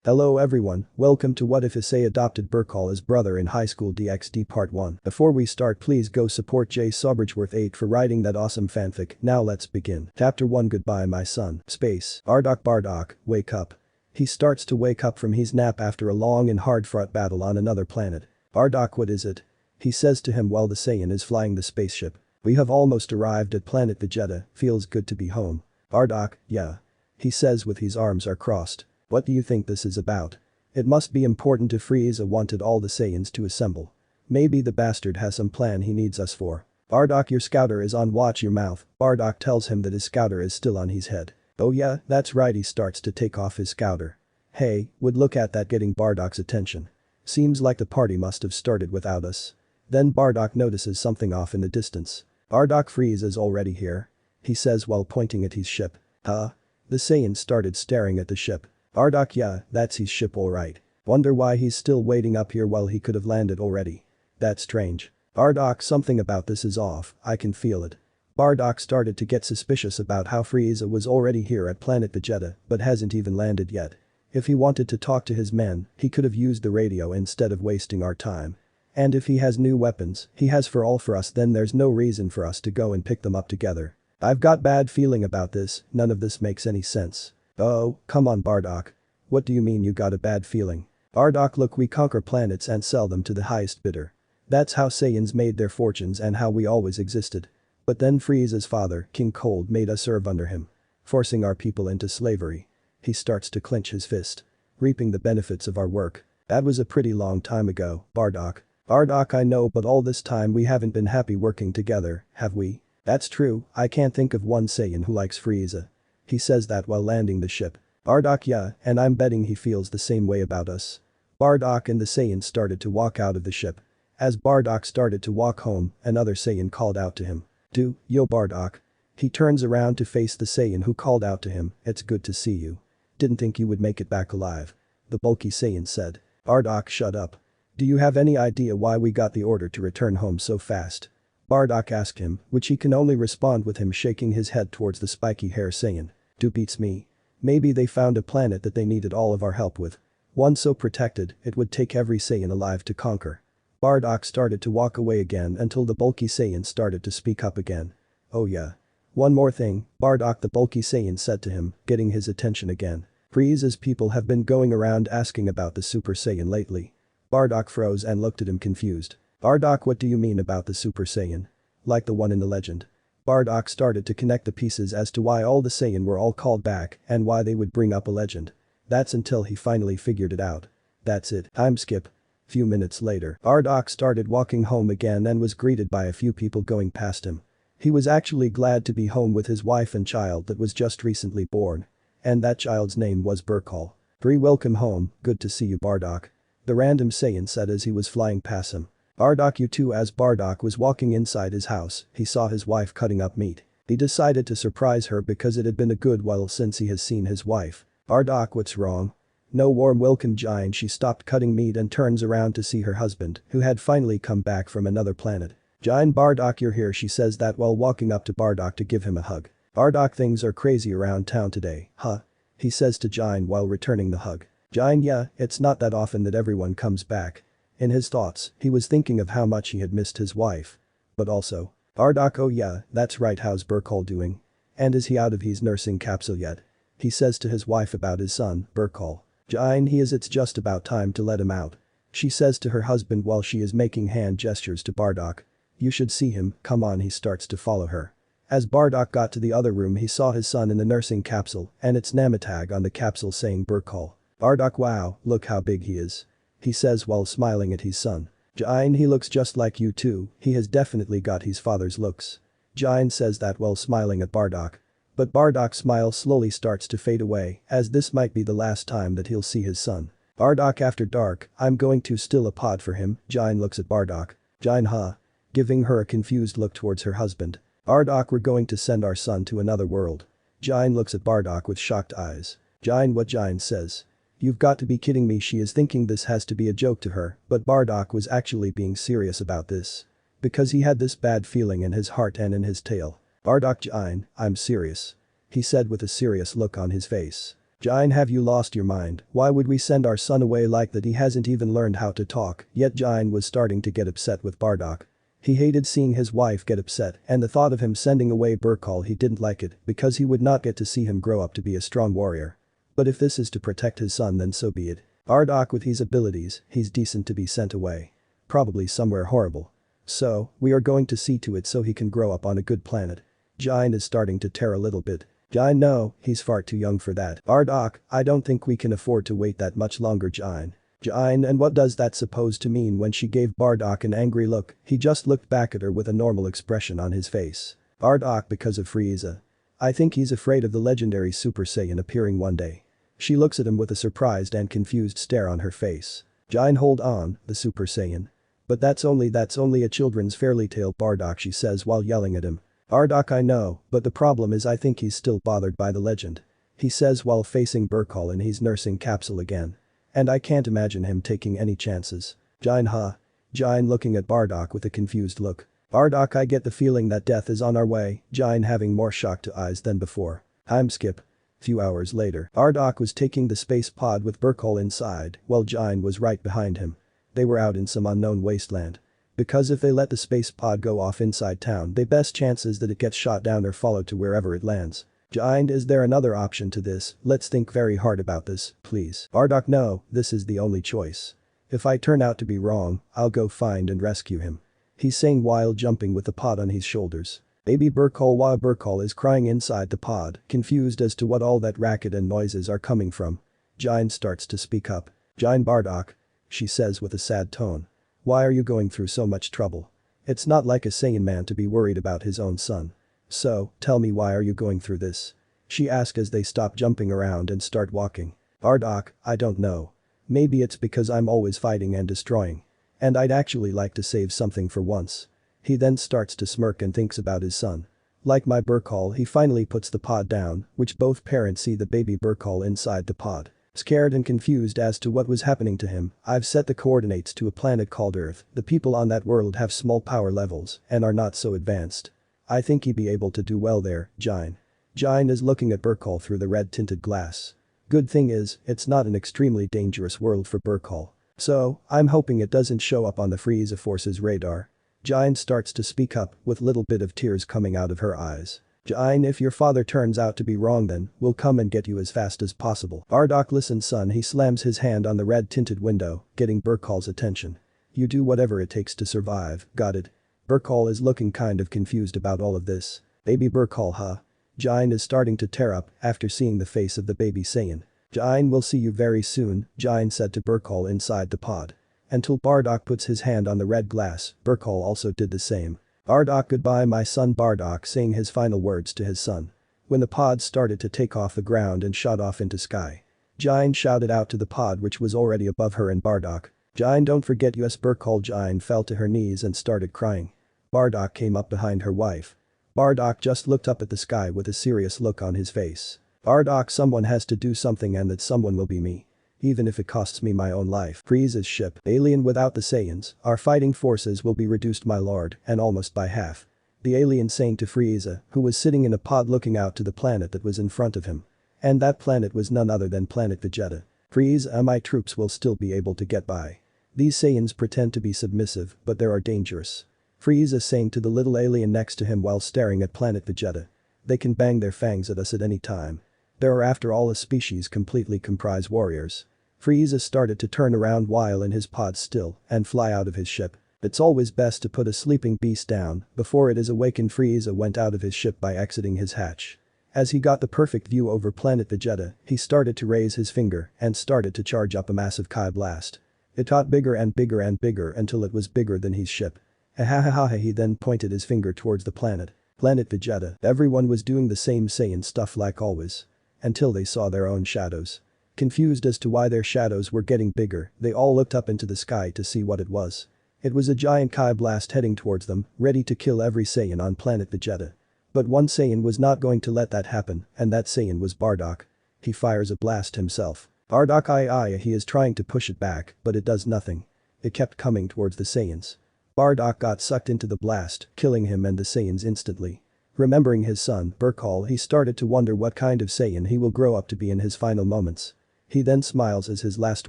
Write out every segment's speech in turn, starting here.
Hello everyone, welcome to What If Issei adopted Burcol as brother in Highschool DXD Part 1. Before we start, please go support J Sobridgeworth 8 for writing that awesome fanfic. Now let's begin. Chapter 1. Goodbye my son. Space. Bardock, wake up. He starts to wake up from his nap after a long and hard-fought battle on another planet. Bardock, what is it? He says to him while the Saiyan is flying the spaceship. We have almost arrived at planet Vegeta, feels good to be home. Bardock, yeah. He says with his arms are crossed. What do you think this is about? It must be important if Frieza wanted all the Saiyans to assemble. Maybe the bastard has some plan he needs us for. Bardock, your scouter is on, watch your mouth. Bardock tells him that his scouter is still on his head. Oh yeah, that's right, he starts to take off his scouter. Hey, would look at that, getting Bardock's attention. Seems like the party must have started without us. Then Bardock notices something off in the distance. Bardock, Frieza's already here. He says while pointing at his ship. Huh? The Saiyan started staring at the ship. Bardock, yeah, that's his ship alright. Wonder why he's still waiting up here while he could have landed already. That's strange. Bardock, something about this is off, I can feel it. Bardock started to get suspicious about how Frieza was already here at planet Vegeta but hasn't even landed yet. If he wanted to talk to his men, he could have used the radio instead of wasting our time. And if he has new weapons, he has for us, then there's no reason for us to go and pick them up together. I've got bad feeling about this, none of this makes any sense. Oh, come on Bardock. What do you mean you got a bad feeling? Bardock, look, we conquer planets and sell them to the highest bidder. That's how Saiyans made their fortunes and how we always existed. But then Frieza's father, King Cold, made us serve under him. Forcing our people into slavery. He starts to clench his fist. Reaping the benefits of our work. That was a pretty long time ago, Bardock. Bardock, I know, but all this time we haven't been happy working together, have we? That's true, I can't think of one Saiyan who likes Frieza. He says that while landing the ship. Bardock, yeah, and I'm betting he feels the same way about us. Bardock and the Saiyan started to walk out of the ship. As Bardock started to walk home, another Saiyan called out to him. Yo Bardock. He turns around to face the Saiyan who called out to him, it's good to see you. Didn't think you would make it back alive. The bulky Saiyan said. Bardock, shut up. Do you have any idea why we got the order to return home so fast? Bardock asked him, which he can only respond with him shaking his head towards the spiky hair Saiyan. Beats me. Maybe they found a planet that they needed all of our help with. One so protected, it would take every Saiyan alive to conquer. Bardock started to walk away again until the bulky Saiyan started to speak up again. Oh yeah. One more thing, Bardock, the bulky Saiyan said to him, getting his attention again. Frieza's people have been going around asking about the Super Saiyan lately. Bardock froze and looked at him confused. Bardock, what do you mean about the Super Saiyan? Like the one in the legend. Bardock started to connect the pieces as to why all the Saiyan were all called back and why they would bring up a legend. That's until he finally figured it out. That's it. Time skip. Few minutes later, Bardock started walking home again and was greeted by a few people going past him. He was actually glad to be home with his wife and child that was just recently born. And that child's name was Burcol. Welcome home, good to see you Bardock. The random Saiyan said as he was flying past him. Bardock, you too. As Bardock was walking inside his house, he saw his wife cutting up meat. He decided to surprise her because it had been a good while since he has seen his wife. Bardock, what's wrong? No warm welcome giant. She stopped cutting meat and turns around to see her husband, who had finally come back from another planet. Giant, Bardock, you're here, she says that while walking up to Bardock to give him a hug. Bardock, things are crazy around town today, huh? He says to Giant while returning the hug. Giant, yeah, it's not that often that everyone comes back. In his thoughts, he was thinking of how much he had missed his wife. But also. Bardock, oh yeah, that's right, how's Burcol doing? And is he out of his nursing capsule yet? He says to his wife about his son, Burcol. Jine, he is, it's just about time to let him out. She says to her husband while she is making hand gestures to Bardock. You should see him, come on, he starts to follow her. As Bardock got to the other room, he saw his son in the nursing capsule and its name tag on the capsule saying Burcol. Bardock, wow, look how big he is. He says while smiling at his son. Jine, he looks just like you too, he has definitely got his father's looks. Jine says that while smiling at Bardock. But Bardock's smile slowly starts to fade away as this might be the last time that he'll see his son. Bardock, after dark, I'm going to steal a pod for him. Jine looks at Bardock. Jine, huh? Giving her a confused look towards her husband. Bardock, we're going to send our son to another world. Jine looks at Bardock with shocked eyes. Jine, what? Jine says. You've got to be kidding me. She is thinking this has to be a joke to her, but Bardock was actually being serious about this. Because he had this bad feeling in his heart and in his tail. Bardock, Jine, I'm serious. He said with a serious look on his face. Jine, have you lost your mind? Why would we send our son away like that? He hasn't even learned how to talk, yet Jine was starting to get upset with Bardock. He hated seeing his wife get upset, and the thought of him sending away Burcol, he didn't like it because he would not get to see him grow up to be a strong warrior. But if this is to protect his son, then so be it. Bardock, with his abilities, he's decent to be sent away. Probably somewhere horrible. So, we are going to see to it so he can grow up on a good planet. Jine is starting to tear a little bit. Jine, no, he's far too young for that. Bardock, I don't think we can afford to wait that much longer, Jine. Jine, and what does that suppose to mean? When she gave Bardock an angry look, he just looked back at her with a normal expression on his face. Bardock, because of Frieza. I think he's afraid of the legendary Super Saiyan appearing one day. She looks at him with a surprised and confused stare on her face. Jine, hold on, the Super Saiyan. But that's only a children's fairy tale, Bardock, she says while yelling at him. Bardock, I know, but the problem is I think he's still bothered by the legend. He says while facing Burcol, and he's nursing Capsule again. And I can't imagine him taking any chances. Jine, huh? Jine looking at Bardock with a confused look. Bardock, I get the feeling that death is on our way, Jine having more shocked eyes than before. Time skip. Few hours later, Bardock was taking the space pod with Burcol inside, while Jine was right behind him. They were out in some unknown wasteland. Because if they let the space pod go off inside town, the best chances that it gets shot down or followed to wherever it lands. Jine, is there another option to this? Let's think very hard about this, please. Bardock, no, this is the only choice. If I turn out to be wrong, I'll go find and rescue him. He's saying while jumping with the pod on his shoulders. Baby Burcol, while Burcol is crying inside the pod, confused as to what all that racket and noises are coming from. Jine starts to speak up. Jine, Bardock, she says with a sad tone. Why are you going through so much trouble? It's not like a Saiyan man to be worried about his own son. So, tell me, why are you going through this? She asks as they stop jumping around and start walking. Bardock, I don't know. Maybe it's because I'm always fighting and destroying. And I'd actually like to save something for once. He then starts to smirk and thinks about his son. Like my Burcol, he finally puts the pod down, which both parents see the baby Burcol inside the pod. Scared and confused as to what was happening to him, I've set the coordinates to a planet called Earth. The people on that world have small power levels and are not so advanced. I think he'd be able to do well there, Jine. Jine is looking at Burcol through the red-tinted glass. Good thing is, it's not an extremely dangerous world for Burcol. So, I'm hoping it doesn't show up on the Frieza Force's radar. Jine starts to speak up, with little bit of tears coming out of her eyes. Jine, if your father turns out to be wrong, then we'll come and get you as fast as possible. Bardock, listen son, he slams his hand on the red-tinted window, getting Burcol's attention. You do whatever it takes to survive, got it? Burcol is looking kind of confused about all of this. Baby Burcol, huh? Jine is starting to tear up after seeing the face of the baby Saiyan. Jine, we'll see you very soon, Jine said to Burcol inside the pod. Until Bardock puts his hand on the red glass, Burcol also did the same. Bardock, goodbye my son, Bardock saying his final words to his son. When the pod started to take off the ground and shot off into sky. Jine shouted out to the pod which was already above her and Bardock. Jine, don't forget us. Burcol. Jine fell to her knees and started crying. Bardock came up behind her wife. Bardock just looked up at the sky with a serious look on his face. Bardock, someone has to do something and that someone will be me. Even if it costs me my own life. Frieza's ship, alien without the Saiyans, our fighting forces will be reduced my lord, and almost by half. The alien saying to Frieza, who was sitting in a pod looking out to the planet that was in front of him. And that planet was none other than planet Vegeta. Frieza, my troops will still be able to get by. These Saiyans pretend to be submissive, but they are dangerous. Frieza saying to the little alien next to him while staring at planet Vegeta. They can bang their fangs at us at any time. There are after all a species completely comprise warriors. Frieza started to turn around while in his pod still and fly out of his ship. It's always best to put a sleeping beast down before it is awakened. Frieza went out of his ship by exiting his hatch. As he got the perfect view over planet Vegeta, he started to raise his finger and started to charge up a massive Kai blast. It got bigger and bigger and bigger until it was bigger than his ship. Ahahaha, he then pointed his finger towards the planet. Planet Vegeta. Everyone was doing the same Saiyan stuff like always. Until they saw their own shadows. Confused as to why their shadows were getting bigger, they all looked up into the sky to see what it was. It was a giant Kai blast heading towards them, ready to kill every Saiyan on planet Vegeta. But one Saiyan was not going to let that happen, and that Saiyan was Bardock. He fires a blast himself. Bardock he is trying to push it back, but it does nothing. It kept coming towards the Saiyans. Bardock got sucked into the blast, killing him and the Saiyans instantly. Remembering his son, Burcol, he started to wonder what kind of Saiyan he will grow up to be in his final moments. He then smiles as his last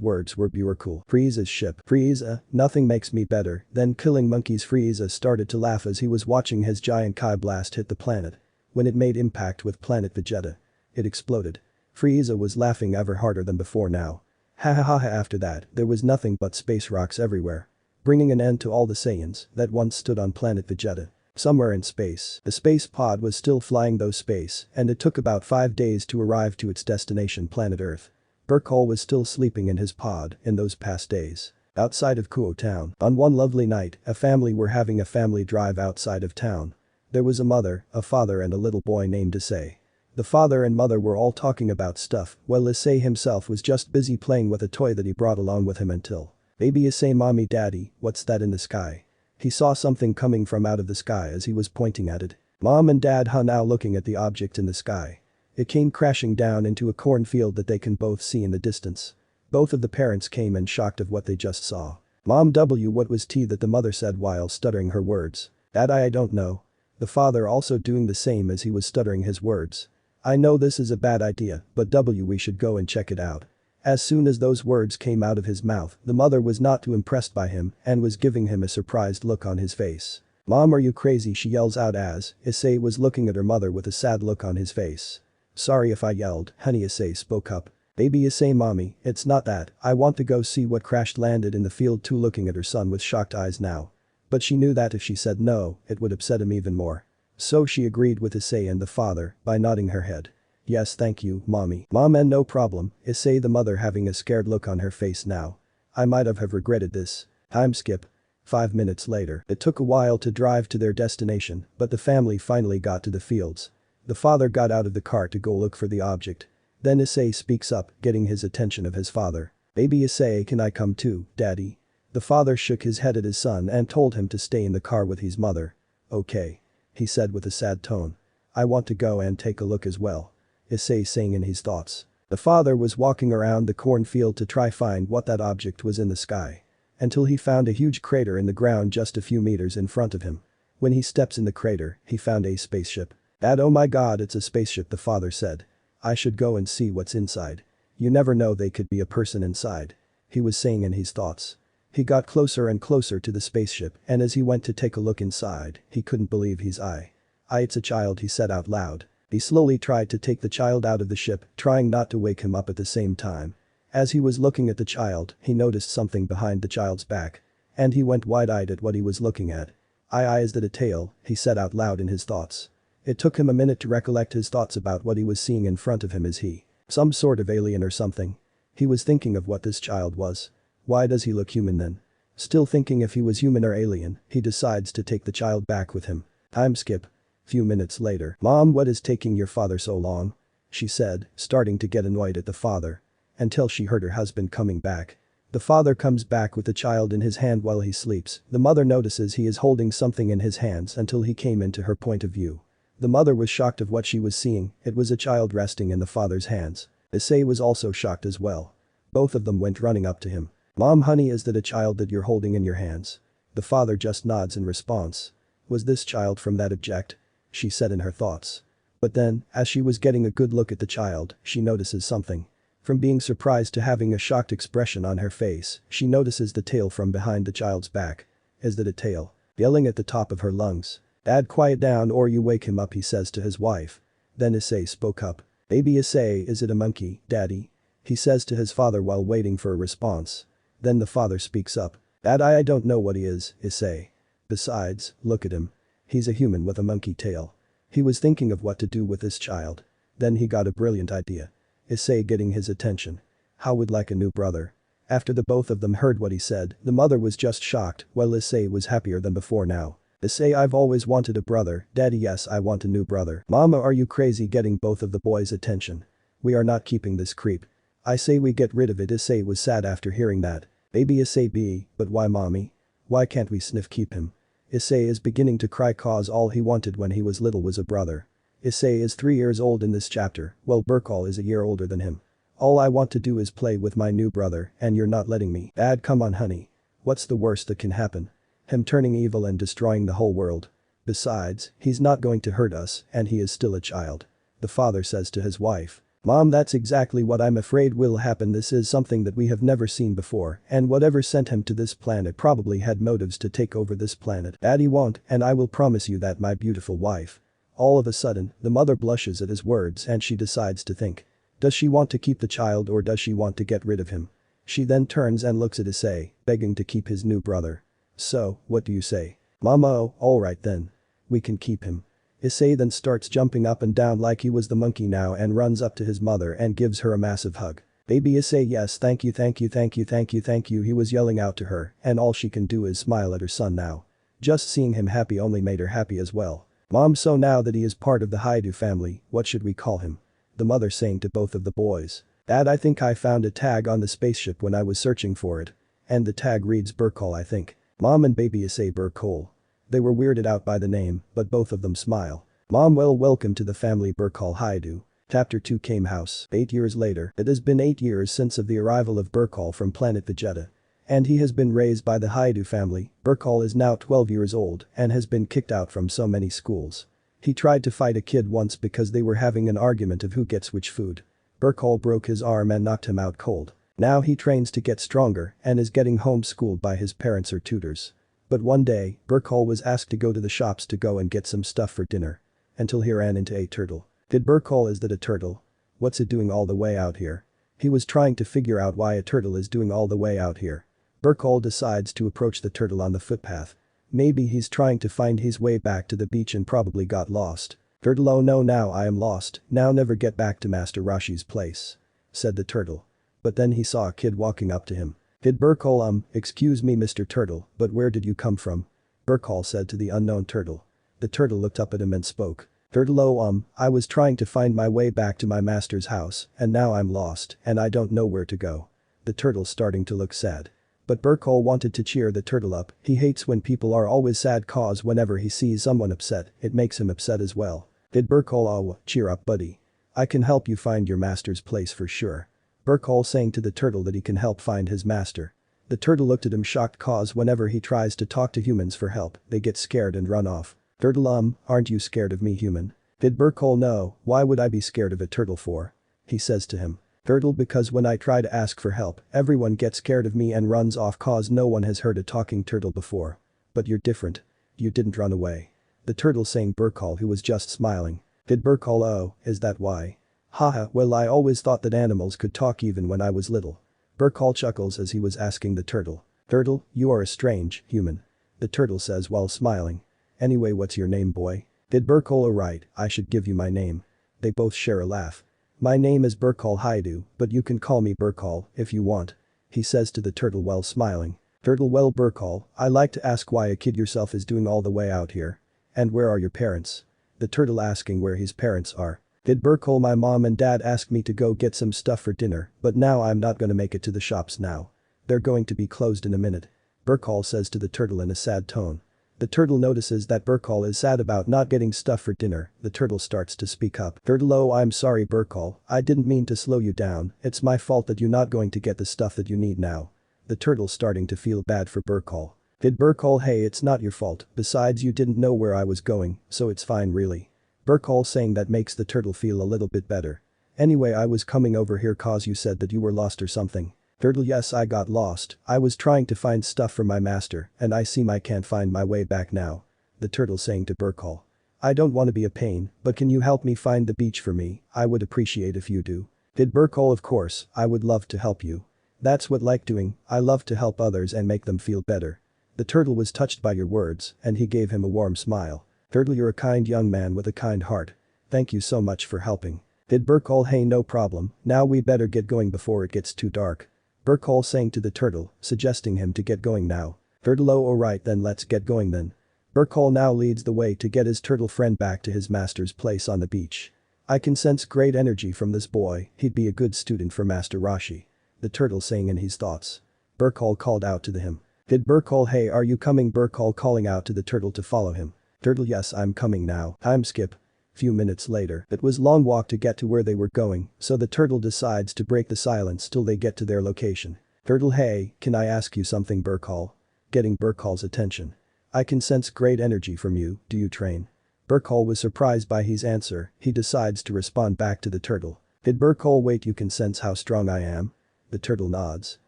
words were Burcol. Frieza's ship. Frieza, nothing makes me better than killing monkeys. Frieza started to laugh as he was watching his giant Kai blast hit the planet. When it made impact with planet Vegeta, it exploded. Frieza was laughing ever harder than before now. Ha ha ha ha. After that, there was nothing but space rocks everywhere, bringing an end to all the Saiyans that once stood on planet Vegeta. Somewhere in space, the space pod was still flying through space, and it took about 5 days to arrive to its destination planet Earth. Burcol was still sleeping in his pod in those past days. Outside of Kuo town, on one lovely night, a family were having a family drive outside of town. There was a mother, a father and a little boy named Issei. The father and mother were all talking about stuff while Issei himself was just busy playing with a toy that he brought along with him until. Baby Issei, mommy, daddy, what's that in the sky? He saw something coming from out of the sky as he was pointing at it. Mom and dad are now looking at the object in the sky. It came crashing down into a cornfield that they can both see in the distance. Both of the parents came in shocked of what they just saw. Mom, what was T that the mother said while stuttering her words. Dad, I don't know. The father also doing the same as he was stuttering his words. I know this is a bad idea, but we should go and check it out. As soon as those words came out of his mouth, the mother was not too impressed by him and was giving him a surprised look on his face. Mom, are you crazy? She yells out as Issei was looking at her mother with a sad look on his face. Sorry if I yelled, honey, Issei spoke up. Baby Issei, mommy, it's not that, I want to go see what crashed landed in the field too, looking at her son with shocked eyes now. But she knew that if she said no, it would upset him even more. So she agreed with Issei and the father by nodding her head. Yes, thank you, mommy. Mom, and no problem, Issei the mother having a scared look on her face now. I might have regretted this. Time skip. 5 minutes later, it took a while to drive to their destination, but the family finally got to the fields. The father got out of the car to go look for the object. Then Issei speaks up, getting his attention of his father. Baby Issei, can I come too, daddy? The father shook his head at his son and told him to stay in the car with his mother. Okay. He said with a sad tone. I want to go and take a look as well. Issei saying in his thoughts. The father was walking around the cornfield to try find what that object was in the sky. Until he found a huge crater in the ground just a few meters in front of him. When he steps in the crater, he found a spaceship. Dad, oh my god, it's a spaceship, the father said. I should go and see what's inside. You never know, they could be a person inside. He was saying in his thoughts. He got closer and closer to the spaceship, and as he went to take a look inside, he couldn't believe his eye. It's a child, he said out loud. He slowly tried to take the child out of the ship, trying not to wake him up at the same time. As he was looking at the child, he noticed something behind the child's back. And he went wide-eyed at what he was looking at. Is that a tail? He said out loud in his thoughts. It took him a minute to recollect his thoughts about what he was seeing in front of him. Is he some sort of alien or something? He was thinking of what this child was. Why does he look human then? Still thinking if he was human or alien, he decides to take the child back with him. Time skip. Few minutes later. Mom, what is taking your father so long? She said, starting to get annoyed at the father. Until she heard her husband coming back. The father comes back with the child in his hand while he sleeps. The mother notices he is holding something in his hands until he came into her point of view. The mother was shocked of what she was seeing. It was a child resting in the father's hands. Issei was also shocked as well. Both of them went running up to him. Mom, honey, is that a child that you're holding in your hands? The father just nods in response. Was this child from that object? She said in her thoughts. But then, as she was getting a good look at the child, she notices something. From being surprised to having a shocked expression on her face, she notices the tail from behind the child's back. Is that a tail? Yelling at the top of her lungs. Dad, quiet down or you wake him up, he says to his wife. Then Issei spoke up. Baby Issei, is it a monkey, daddy? He says to his father while waiting for a response. Then the father speaks up. Dad, I don't know what he is, Issei. Besides, look at him. He's a human with a monkey tail. He was thinking of what to do with this child. Then he got a brilliant idea. Issei getting his attention. How would like a new brother? After the both of them heard what he said, the mother was just shocked while Issei was happier than before now. Issei, I've always wanted a brother, daddy, yes, I want a new brother. Mama, are you crazy, getting both of the boys' attention? We are not keeping this creep. I say we get rid of it. Issei was sad after hearing that. Baby Issei, but why, mommy? Why can't we keep him? Issei is beginning to cry cause all he wanted when he was little was a brother. Issei is 3 years old in this chapter, while Burcol is a year older than him. All I want to do is play with my new brother and you're not letting me. Dad, come on honey. What's the worst that can happen? Him turning evil and destroying the whole world. Besides, he's not going to hurt us and he is still a child. The father says to his wife. Mom, that's exactly what I'm afraid will happen. This is something that we have never seen before, and whatever sent him to this planet probably had motives to take over this planet. Daddy won't, and I will promise you that, my beautiful wife. All of a sudden, the mother blushes at his words and she decides to think. Does she want to keep the child or does she want to get rid of him? She then turns and looks at Issei, begging to keep his new brother. So, what do you say? Mama, oh, alright then. We can keep him. Issei then starts jumping up and down like he was the monkey now and runs up to his mother and gives her a massive hug. Baby Issei, yes, thank you, thank you, thank you, thank you, thank you, he was yelling out to her, and all she can do is smile at her son now. Just seeing him happy only made her happy as well. Mom, so now that he is part of the Hyoudou family, what should we call him? The mother saying to both of the boys. Dad, I think I found a tag on the spaceship when I was searching for it. And the tag reads Burcol, I think. Mom and baby Issei Burcol. They were weirded out by the name, but both of them smile. Mom, well, welcome to the family Burcol Hyoudou. Chapter 2 Came House. 8 years later, it has been 8 years since of the arrival of Burcol from planet Vegeta. And he has been raised by the Hyoudou family. Burcol is now 12 years old and has been kicked out from so many schools. He tried to fight a kid once because they were having an argument of who gets which food. Burcol broke his arm and knocked him out cold. Now he trains to get stronger and is getting homeschooled by his parents or tutors. But one day, Burcol was asked to go to the shops to go and get some stuff for dinner. Until he ran into a turtle. Did Burcol, is that a turtle? What's it doing all the way out here? He was trying to figure out why a turtle is doing all the way out here. Burcol decides to approach the turtle on the footpath. Maybe he's trying to find his way back to the beach and probably got lost. Turtle, oh no, now I am lost, now never get back to Master Roshi's place. Said the turtle. But then he saw a kid walking up to him. Did Burcol, excuse me Mr. Turtle, but where did you come from? Burcol said to the unknown turtle. The turtle looked up at him and spoke. Turtle, oh I was trying to find my way back to my master's house and now I'm lost and I don't know where to go. The turtle starting to look sad. But Burcol wanted to cheer the turtle up. He hates when people are always sad cause whenever he sees someone upset, it makes him upset as well. Did Burcol, oh, cheer up buddy. I can help you find your master's place for sure. Burcol saying to the turtle that he can help find his master. The turtle looked at him shocked cause whenever he tries to talk to humans for help, they get scared and run off. Turtle, aren't you scared of me human? Did Burcol, no, why would I be scared of a turtle for? He says to him. Turtle, because when I try to ask for help, everyone gets scared of me and runs off cause no one has heard a talking turtle before. But you're different. You didn't run away. The turtle saying Burcol who was just smiling. Did Burcol, oh, is that why? Haha, well I always thought that animals could talk even when I was little. Burcol chuckles as he was asking the turtle. Turtle, you are a strange human. The turtle says while smiling. Anyway, what's your name, boy? Did Burcol, alright, I should give you my name. They both share a laugh. My name is Burcol Hyoudou, but you can call me Burcol if you want. He says to the turtle while smiling. Turtle, well Burcol, I like to ask why a kid yourself is doing all the way out here. And where are your parents? The turtle asking where his parents are. Did Burcol, my mom and dad asked me to go get some stuff for dinner, but now I'm not gonna make it to the shops now. They're going to be closed in a minute. Burcol says to the turtle in a sad tone. The turtle notices that Burcol is sad about not getting stuff for dinner. The turtle starts to speak up. Turtle, oh I'm sorry Burcol, I didn't mean to slow you down, it's my fault that you're not going to get the stuff that you need now. The turtle starting to feel bad for Burcol. Did Burcol, hey it's not your fault, besides you didn't know where I was going, so it's fine really. Burcol saying that makes the turtle feel a little bit better. Anyway I was coming over here cause you said that you were lost or something. Turtle, yes I got lost, I was trying to find stuff for my master and I seem I can't find my way back now. The turtle saying to Burcol. I don't want to be a pain, but can you help me find the beach for me, I would appreciate if you do. Did Burcol, of course, I would love to help you. That's what like doing, I love to help others and make them feel better. The turtle was touched by your words and he gave him a warm smile. Turtle, you're a kind young man with a kind heart. Thank you so much for helping. Did Burcol, hey no problem, now we better get going before it gets too dark. Burcol saying to the turtle, suggesting him to get going now. Turtle, oh alright then let's get going then. Burcol now leads the way to get his turtle friend back to his master's place on the beach. I can sense great energy from this boy, he'd be a good student for Master Roshi. The turtle saying in his thoughts. Burcol called out to him. Did Burcol, hey are you coming? Burcol calling out to the turtle to follow him. Turtle, yes I'm coming now. Time skip. Few minutes later, it was long walk to get to where they were going, so the turtle decides to break the silence till they get to their location. Turtle, hey, can I ask you something Burcol? Getting Burcol's attention. I can sense great energy from you, do you train? Burcol was surprised by his answer, he decides to respond back to the turtle. Did Burcol wait you can sense how strong I am? The turtle nods.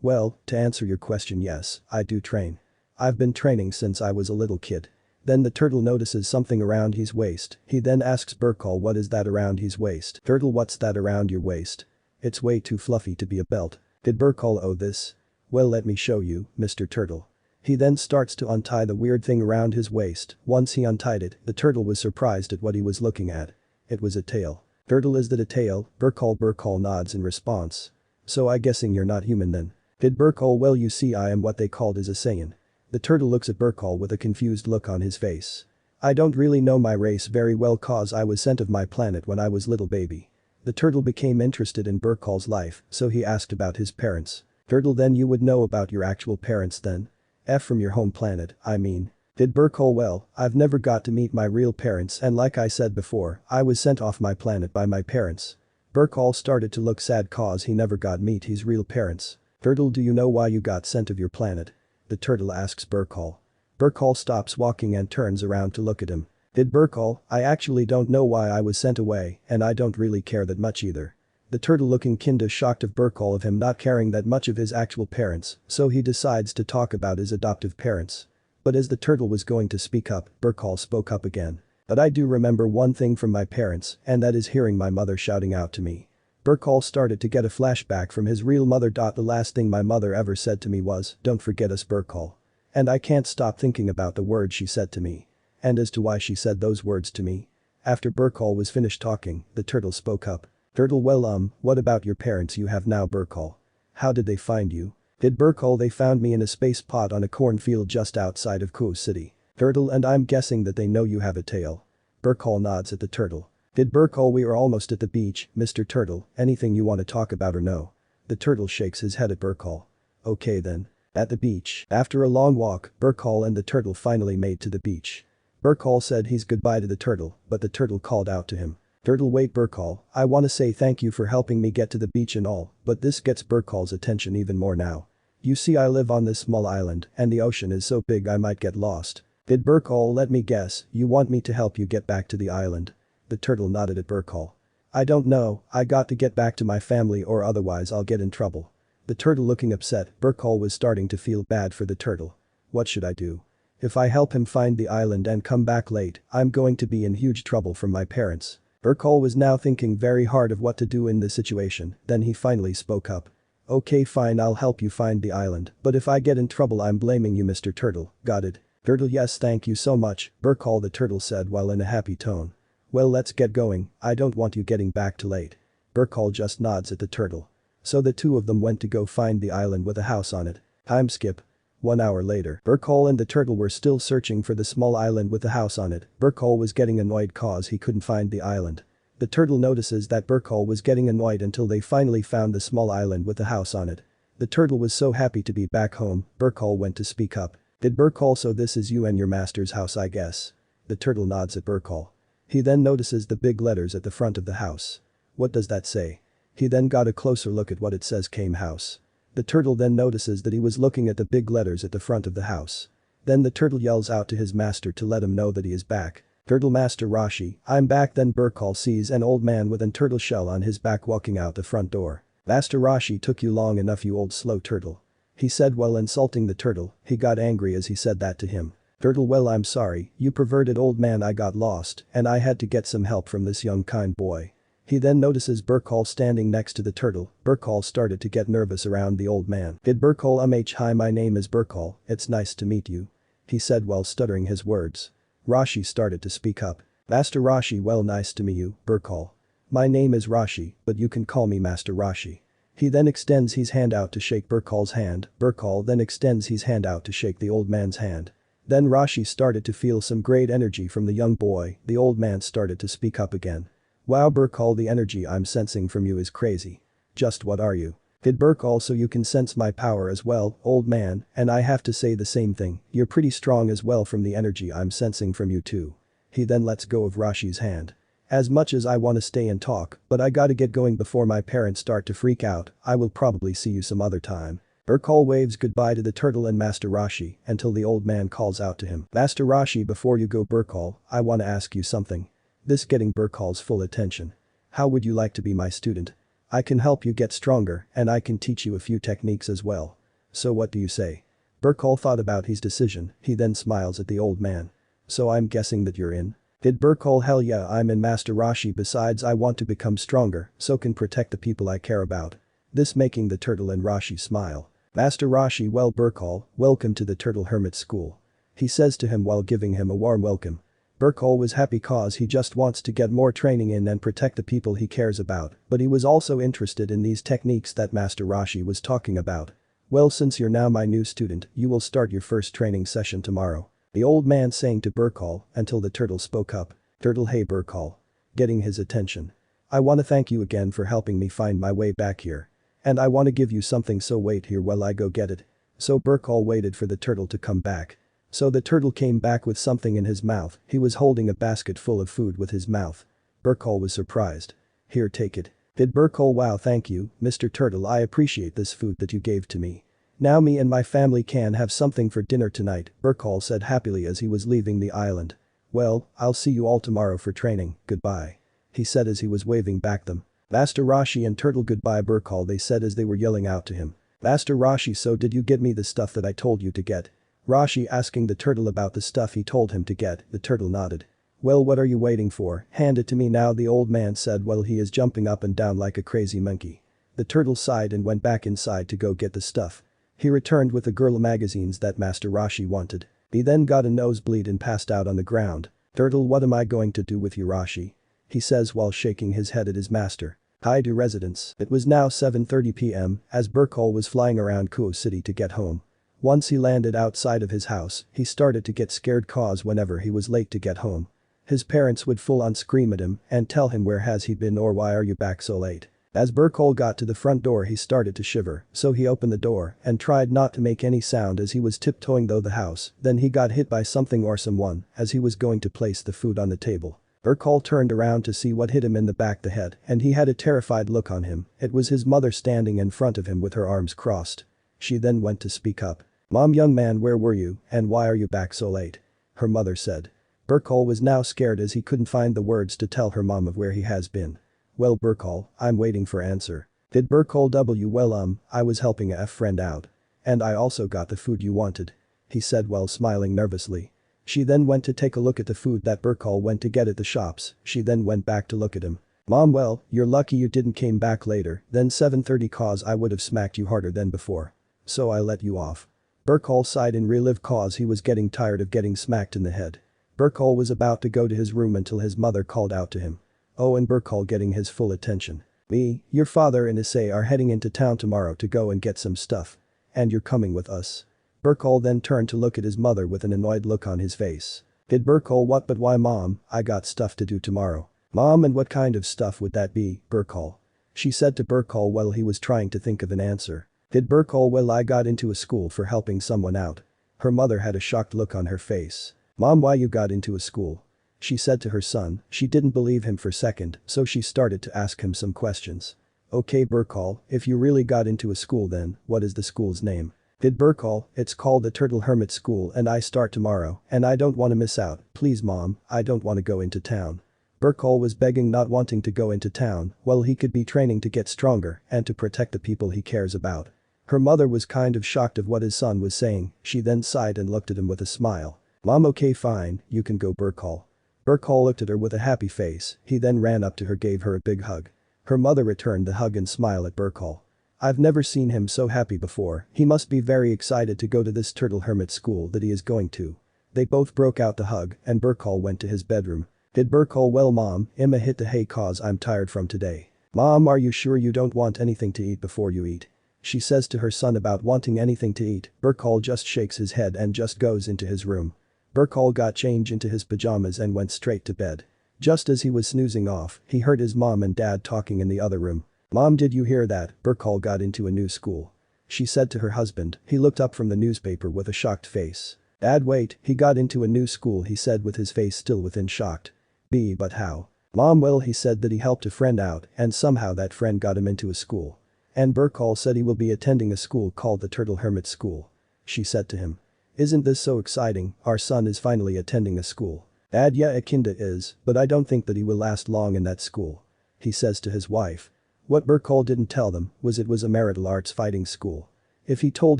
Well, to answer your question yes, I do train. I've been training since I was a little kid. Then the turtle notices something around his waist, he then asks Burcol what is that around his waist. Turtle what's that around your waist? It's way too fluffy to be a belt. Did Burcol owe this? Well let me show you, Mr. Turtle. He then starts to untie the weird thing around his waist, once he untied it, the turtle was surprised at what he was looking at. It was a tail. Turtle is that a tail? Burcol nods in response. So I guessing you're not human then. Did Burcol well you see I am what they called as a Saiyan. The turtle looks at Burcol with a confused look on his face. I don't really know my race very well cause I was sent of my planet when I was little baby. The turtle became interested in Burcol's life, so he asked about his parents. Turtle then you would know about your actual parents then? From your home planet, I mean. Did Burcol well, I've never got to meet my real parents and like I said before, I was sent off my planet by my parents. Burcol started to look sad cause he never got meet his real parents. Turtle do you know why you got sent of your planet? The turtle asks Burcol. Burcol stops walking and turns around to look at him. Did Burcol, I actually don't know why I was sent away and I don't really care that much either. The turtle looking kinda shocked of Burcol of him not caring that much of his actual parents, so he decides to talk about his adoptive parents. But as the turtle was going to speak up, Burcol spoke up again. But I do remember one thing from my parents, and that is hearing my mother shouting out to me. Burcol started to get a flashback from his real mother. The last thing my mother ever said to me was, don't forget us Burcol. And I can't stop thinking about the words she said to me. And as to why she said those words to me. After Burcol was finished talking, the turtle spoke up. Turtle well what about your parents you have now Burcol? How did they find you? Did Burcol they found me in a space pod on a cornfield just outside of Kuo City. Turtle and I'm guessing that they know you have a tail. Burcol nods at the turtle. Did Burcol we are almost at the beach, Mr. Turtle, anything you want to talk about or no? The turtle shakes his head at Burcol. Okay then. At the beach, after a long walk, Burcol and the turtle finally made to the beach. Burcol said his goodbye to the turtle, but the turtle called out to him. Turtle wait Burcol, I wanna say thank you for helping me get to the beach and all, but this gets Burcol's attention even more now. You see I live on this small island and the ocean is so big I might get lost. Did Burcol let me guess, you want me to help you get back to the island? The turtle nodded at Burcol. I don't know, I got to get back to my family or otherwise I'll get in trouble. The turtle looking upset, Burcol was starting to feel bad for the turtle. What should I do? If I help him find the island and come back late, I'm going to be in huge trouble from my parents. Burcol was now thinking very hard of what to do in this situation, then he finally spoke up. Okay fine I'll help you find the island, but if I get in trouble I'm blaming you Mr. Turtle, got it? Turtle yes thank you so much, Burcol the turtle said while in a happy tone. Well let's get going, I don't want you getting back too late. Burcol just nods at the turtle. So the two of them went to go find the island with a house on it. Time skip. 1 hour later, Burcol and the turtle were still searching for the small island with a house on it. Burcol was getting annoyed cause he couldn't find the island. The turtle notices that Burcol was getting annoyed until they finally found the small island with a house on it. The turtle was so happy to be back home, Burcol went to speak up. Did Burcol so this is you and your master's house I guess? The turtle nods at Burcol. He then notices the big letters at the front of the house. What does that say? He then got a closer look at what it says came house. The turtle then notices that he was looking at the big letters at the front of the house. Then the turtle yells out to his master to let him know that he is back. Turtle Master Roshi, I'm back then Burcol sees an old man with a turtle shell on his back walking out the front door. Master Roshi took you long enough you old slow turtle. He said while insulting the turtle, he got angry as he said that to him. Turtle well I'm sorry, you perverted old man I got lost and I had to get some help from this young kind boy. He then notices Burcol standing next to the turtle. Burcol started to get nervous around the old man. Did Burcol hi my name is Burcol, it's nice to meet you. He said while stuttering his words. Roshi started to speak up. Master Roshi well nice to meet you, Burcol. My name is Roshi, but you can call me Master Roshi. He then extends his hand out to shake Burcol's hand. Burcol then extends his hand out to shake the old man's hand. Then Roshi started to feel some great energy from the young boy. The old man started to speak up again. Wow Burcol the energy I'm sensing from you is crazy. Just what are you? Did Burcol so you can sense my power as well, old man, and I have to say the same thing, you're pretty strong as well from the energy I'm sensing from you too. He then lets go of Roshi's hand. As much as I wanna stay and talk, but I gotta get going before my parents start to freak out, I will probably see you some other time. Burcol waves goodbye to the turtle and Master Roshi until the old man calls out to him. Master Roshi, before you go Burcol, I wanna ask you something. This getting Burcol's full attention. How would you like to be my student? I can help you get stronger and I can teach you a few techniques as well. So what do you say? Burcol thought about his decision, he then smiles at the old man. So I'm guessing that you're in? Did Burcol? Hell yeah, I'm in Master Roshi, besides I want to become stronger so can protect the people I care about. This making the turtle and Roshi smile. Master Roshi, well Burcol, welcome to the Turtle Hermit School. He says to him while giving him a warm welcome. Burcol was happy cause he just wants to get more training in and protect the people he cares about, but he was also interested in these techniques that Master Roshi was talking about. Well, since you're now my new student, you will start your first training session tomorrow. The old man saying to Burcol until the turtle spoke up. Turtle, hey Burcol. Getting his attention. I wanna thank you again for helping me find my way back here. And I wanna give you something, so wait here while I go get it. So Burcol waited for the turtle to come back. So the turtle came back with something in his mouth. He was holding a basket full of food with his mouth. Burcol was surprised. Here, take it. Did Burcol? Wow, thank you, Mr. Turtle, I appreciate this food that you gave to me. Now me and my family can have something for dinner tonight, Burcol said happily as he was leaving the island. Well, I'll see you all tomorrow for training, goodbye. He said as he was waving back them. Master Roshi and Turtle, goodbye Burcol, they said as they were yelling out to him. Master Roshi, so did you get me the stuff that I told you to get? Roshi asking the turtle about the stuff he told him to get, the turtle nodded. Well, what are you waiting for? Hand it to me now, the old man said while he is jumping up and down like a crazy monkey. The turtle sighed and went back inside to go get the stuff. He returned with the girl magazines that Master Roshi wanted. He then got a nosebleed and passed out on the ground. Turtle, what am I going to do with you, Roshi? He says while shaking his head at his master. Hi to residents. It was now 7:30 p.m. as Burcol was flying around Kuo City to get home. Once he landed outside of his house, he started to get scared cause whenever he was late to get home. His parents would full on scream at him and tell him where has he been or why are you back so late. As Burcol got to the front door he started to shiver, so he opened the door and tried not to make any sound as he was tiptoeing through the house, then he got hit by something or someone as he was going to place the food on the table. Burcol turned around to see what hit him in the back of the head and he had a terrified look on him. It was his mother standing in front of him with her arms crossed. She then went to speak up. Mom, young man, where were you and why are you back so late? Her mother said. Burcol was now scared as he couldn't find the words to tell her mom of where he has been. Well Burcol, I'm waiting for answer. Did Burcol? Well I was helping a friend out. And I also got the food you wanted. He said while smiling nervously. She then went to take a look at the food that Burcol went to get at the shops, she then went back to look at him. Mom, well, you're lucky you didn't came back later than 7:30 cause I would have smacked you harder than before. So I let you off. Burcol sighed in relief cause he was getting tired of getting smacked in the head. Burcol was about to go to his room until his mother called out to him. Oh, and Burcol getting his full attention. Me, your father and Issei are heading into town tomorrow to go and get some stuff. And you're coming with us. Burcol then turned to look at his mother with an annoyed look on his face. Did Burcol? What? But why mom, I got stuff to do tomorrow. Mom, and what kind of stuff would that be, Burcol? She said to Burcol while he was trying to think of an answer. Did Burcol? Well, I got into a school for helping someone out. Her mother had a shocked look on her face. Mom, why you got into a school? She said to her son. She didn't believe him for a second, so she started to ask him some questions. Okay Burcol, if you really got into a school then, what is the school's name? Did Burcol? It's called the Turtle Hermit School and I start tomorrow and I don't want to miss out, please mom, I don't want to go into town. Burcol was begging not wanting to go into town, well he could be training to get stronger and to protect the people he cares about. Her mother was kind of shocked of what his son was saying, she then sighed and looked at him with a smile. Mom, okay fine, you can go Burcol. Burcol looked at her with a happy face, he then ran up to her, gave her a big hug. Her mother returned the hug and smiled at Burcol. I've never seen him so happy before, he must be very excited to go to this Turtle Hermit School that he is going to. They both broke out the hug and Burcol went to his bedroom. Did Burcol? Well mom, Emma hit the hay cause I'm tired from today. Mom, are you sure you don't want anything to eat before you eat? She says to her son about wanting anything to eat, Burcol just shakes his head and just goes into his room. Burcol got changed into his pajamas and went straight to bed. Just as he was snoozing off, he heard his mom and dad talking in the other room. Mom, did you hear that? Burcol got into a new school. She said to her husband. He looked up from the newspaper with a shocked face. Dad, wait, he got into a new school, he said with his face still within shocked. But how? Mom, well he said that he helped a friend out and somehow that friend got him into a school. And Burcol said he will be attending a school called the Turtle Hermit School. She said to him. Isn't this so exciting, our son is finally attending a school. Dad, yeah, it kinda is, but I don't think that he will last long in that school. He says to his wife. What Burcol didn't tell them was it was a martial arts fighting school. If he told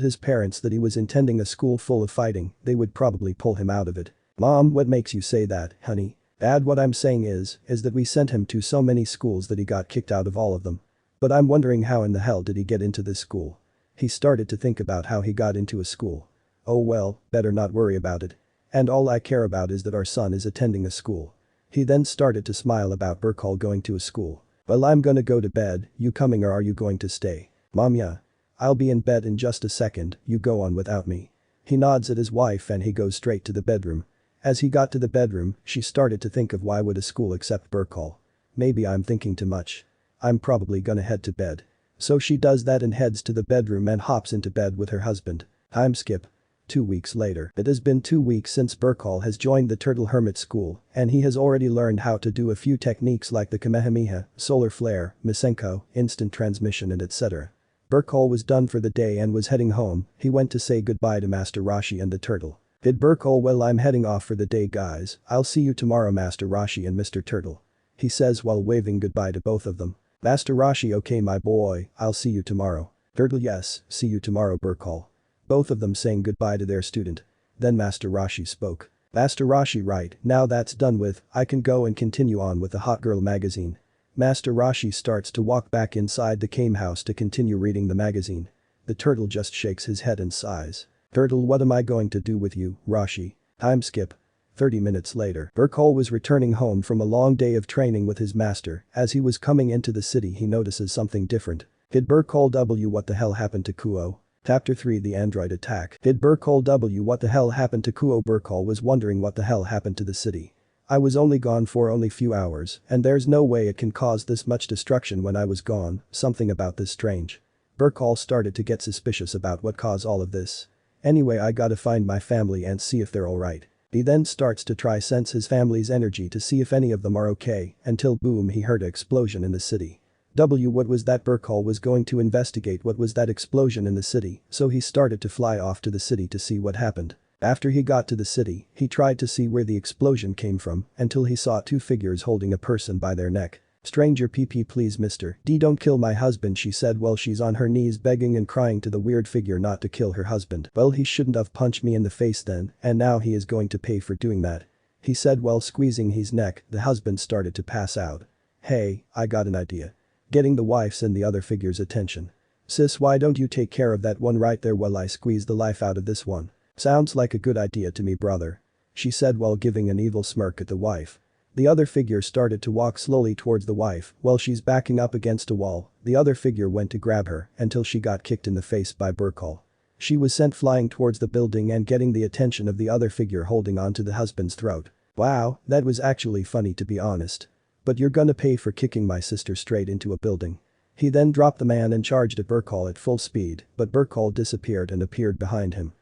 his parents that he was attending a school full of fighting, they would probably pull him out of it. Mom, what makes you say that, honey? Dad, what I'm saying is that we sent him to so many schools that he got kicked out of all of them. But I'm wondering how in the hell did he get into this school? He started to think about how he got into a school. Oh well, better not worry about it. And all I care about is that our son is attending a school. He then started to smile about Burcol going to a school. Well, I'm gonna go to bed, you coming or are you going to stay? Mom, yeah. I'll be in bed in just a second, you go on without me. He nods at his wife and he goes straight to the bedroom. As he got to the bedroom, she started to think of why would a school accept Burcol. Maybe I'm thinking too much. I'm probably gonna head to bed. So she does that and heads to the bedroom and hops into bed with her husband. Time skip. 2 weeks later. It has been 2 weeks since Burcol has joined the Turtle Hermit School, and he has already learned how to do a few techniques like the Kamehameha, Solar Flare, Misenko, Instant Transmission and etc. Burcol was done for the day and was heading home. He went to say goodbye to Master Roshi and the turtle. Did Burcol, well, I'm heading off for the day guys, I'll see you tomorrow Master Roshi and Mr. Turtle. He says while waving goodbye to both of them. Master Roshi, okay my boy, I'll see you tomorrow. Turtle, yes, see you tomorrow Burcol. Both of them saying goodbye to their student. Then Master Roshi spoke. Master Roshi, right, now that's done with, I can go and continue on with the Hot Girl magazine. Master Roshi starts to walk back inside the cane house to continue reading the magazine. The turtle just shakes his head and sighs. Turtle, what am I going to do with you, Roshi? Time skip. 30 minutes later. Burcol was returning home from a long day of training with his master. As he was coming into the city he notices something different. Did Burcol W, what the hell happened to Kuo? Chapter 3, The Android Attack. Did Burcol W, what the hell happened to Kuo? Burcol was wondering what the hell happened to the city. I was only gone for only few hours, and there's no way it can cause this much destruction when I was gone, something about this strange. Burcol started to get suspicious about what caused all of this. Anyway, I gotta find my family and see if they're alright. He then starts to try sense his family's energy to see if any of them are okay, until boom he heard an explosion in the city. What was that? Burcol was going to investigate what was that explosion in the city, so he started to fly off to the city to see what happened. After he got to the city, he tried to see where the explosion came from until he saw 2 figures holding a person by their neck. Stranger PP, please Mr. D, don't kill my husband, she said while she's on her knees begging and crying to the weird figure not to kill her husband. Well, he shouldn't have punched me in the face then, and now he is going to pay for doing that. He said while squeezing his neck. The husband started to pass out. Hey, I got an idea. Getting the wife's and the other figure's attention. Sis, why don't you take care of that one right there while I squeeze the life out of this one? Sounds like a good idea to me, brother. She said while giving an evil smirk at the wife. The other figure started to walk slowly towards the wife while she's backing up against a wall. The other figure went to grab her until she got kicked in the face by Burcol. She was sent flying towards the building and getting the attention of the other figure holding onto the husband's throat. Wow, that was actually funny to be honest. But you're gonna pay for kicking my sister straight into a building. He then dropped the man and charged at Burcol at full speed, but Burcol disappeared and appeared behind him.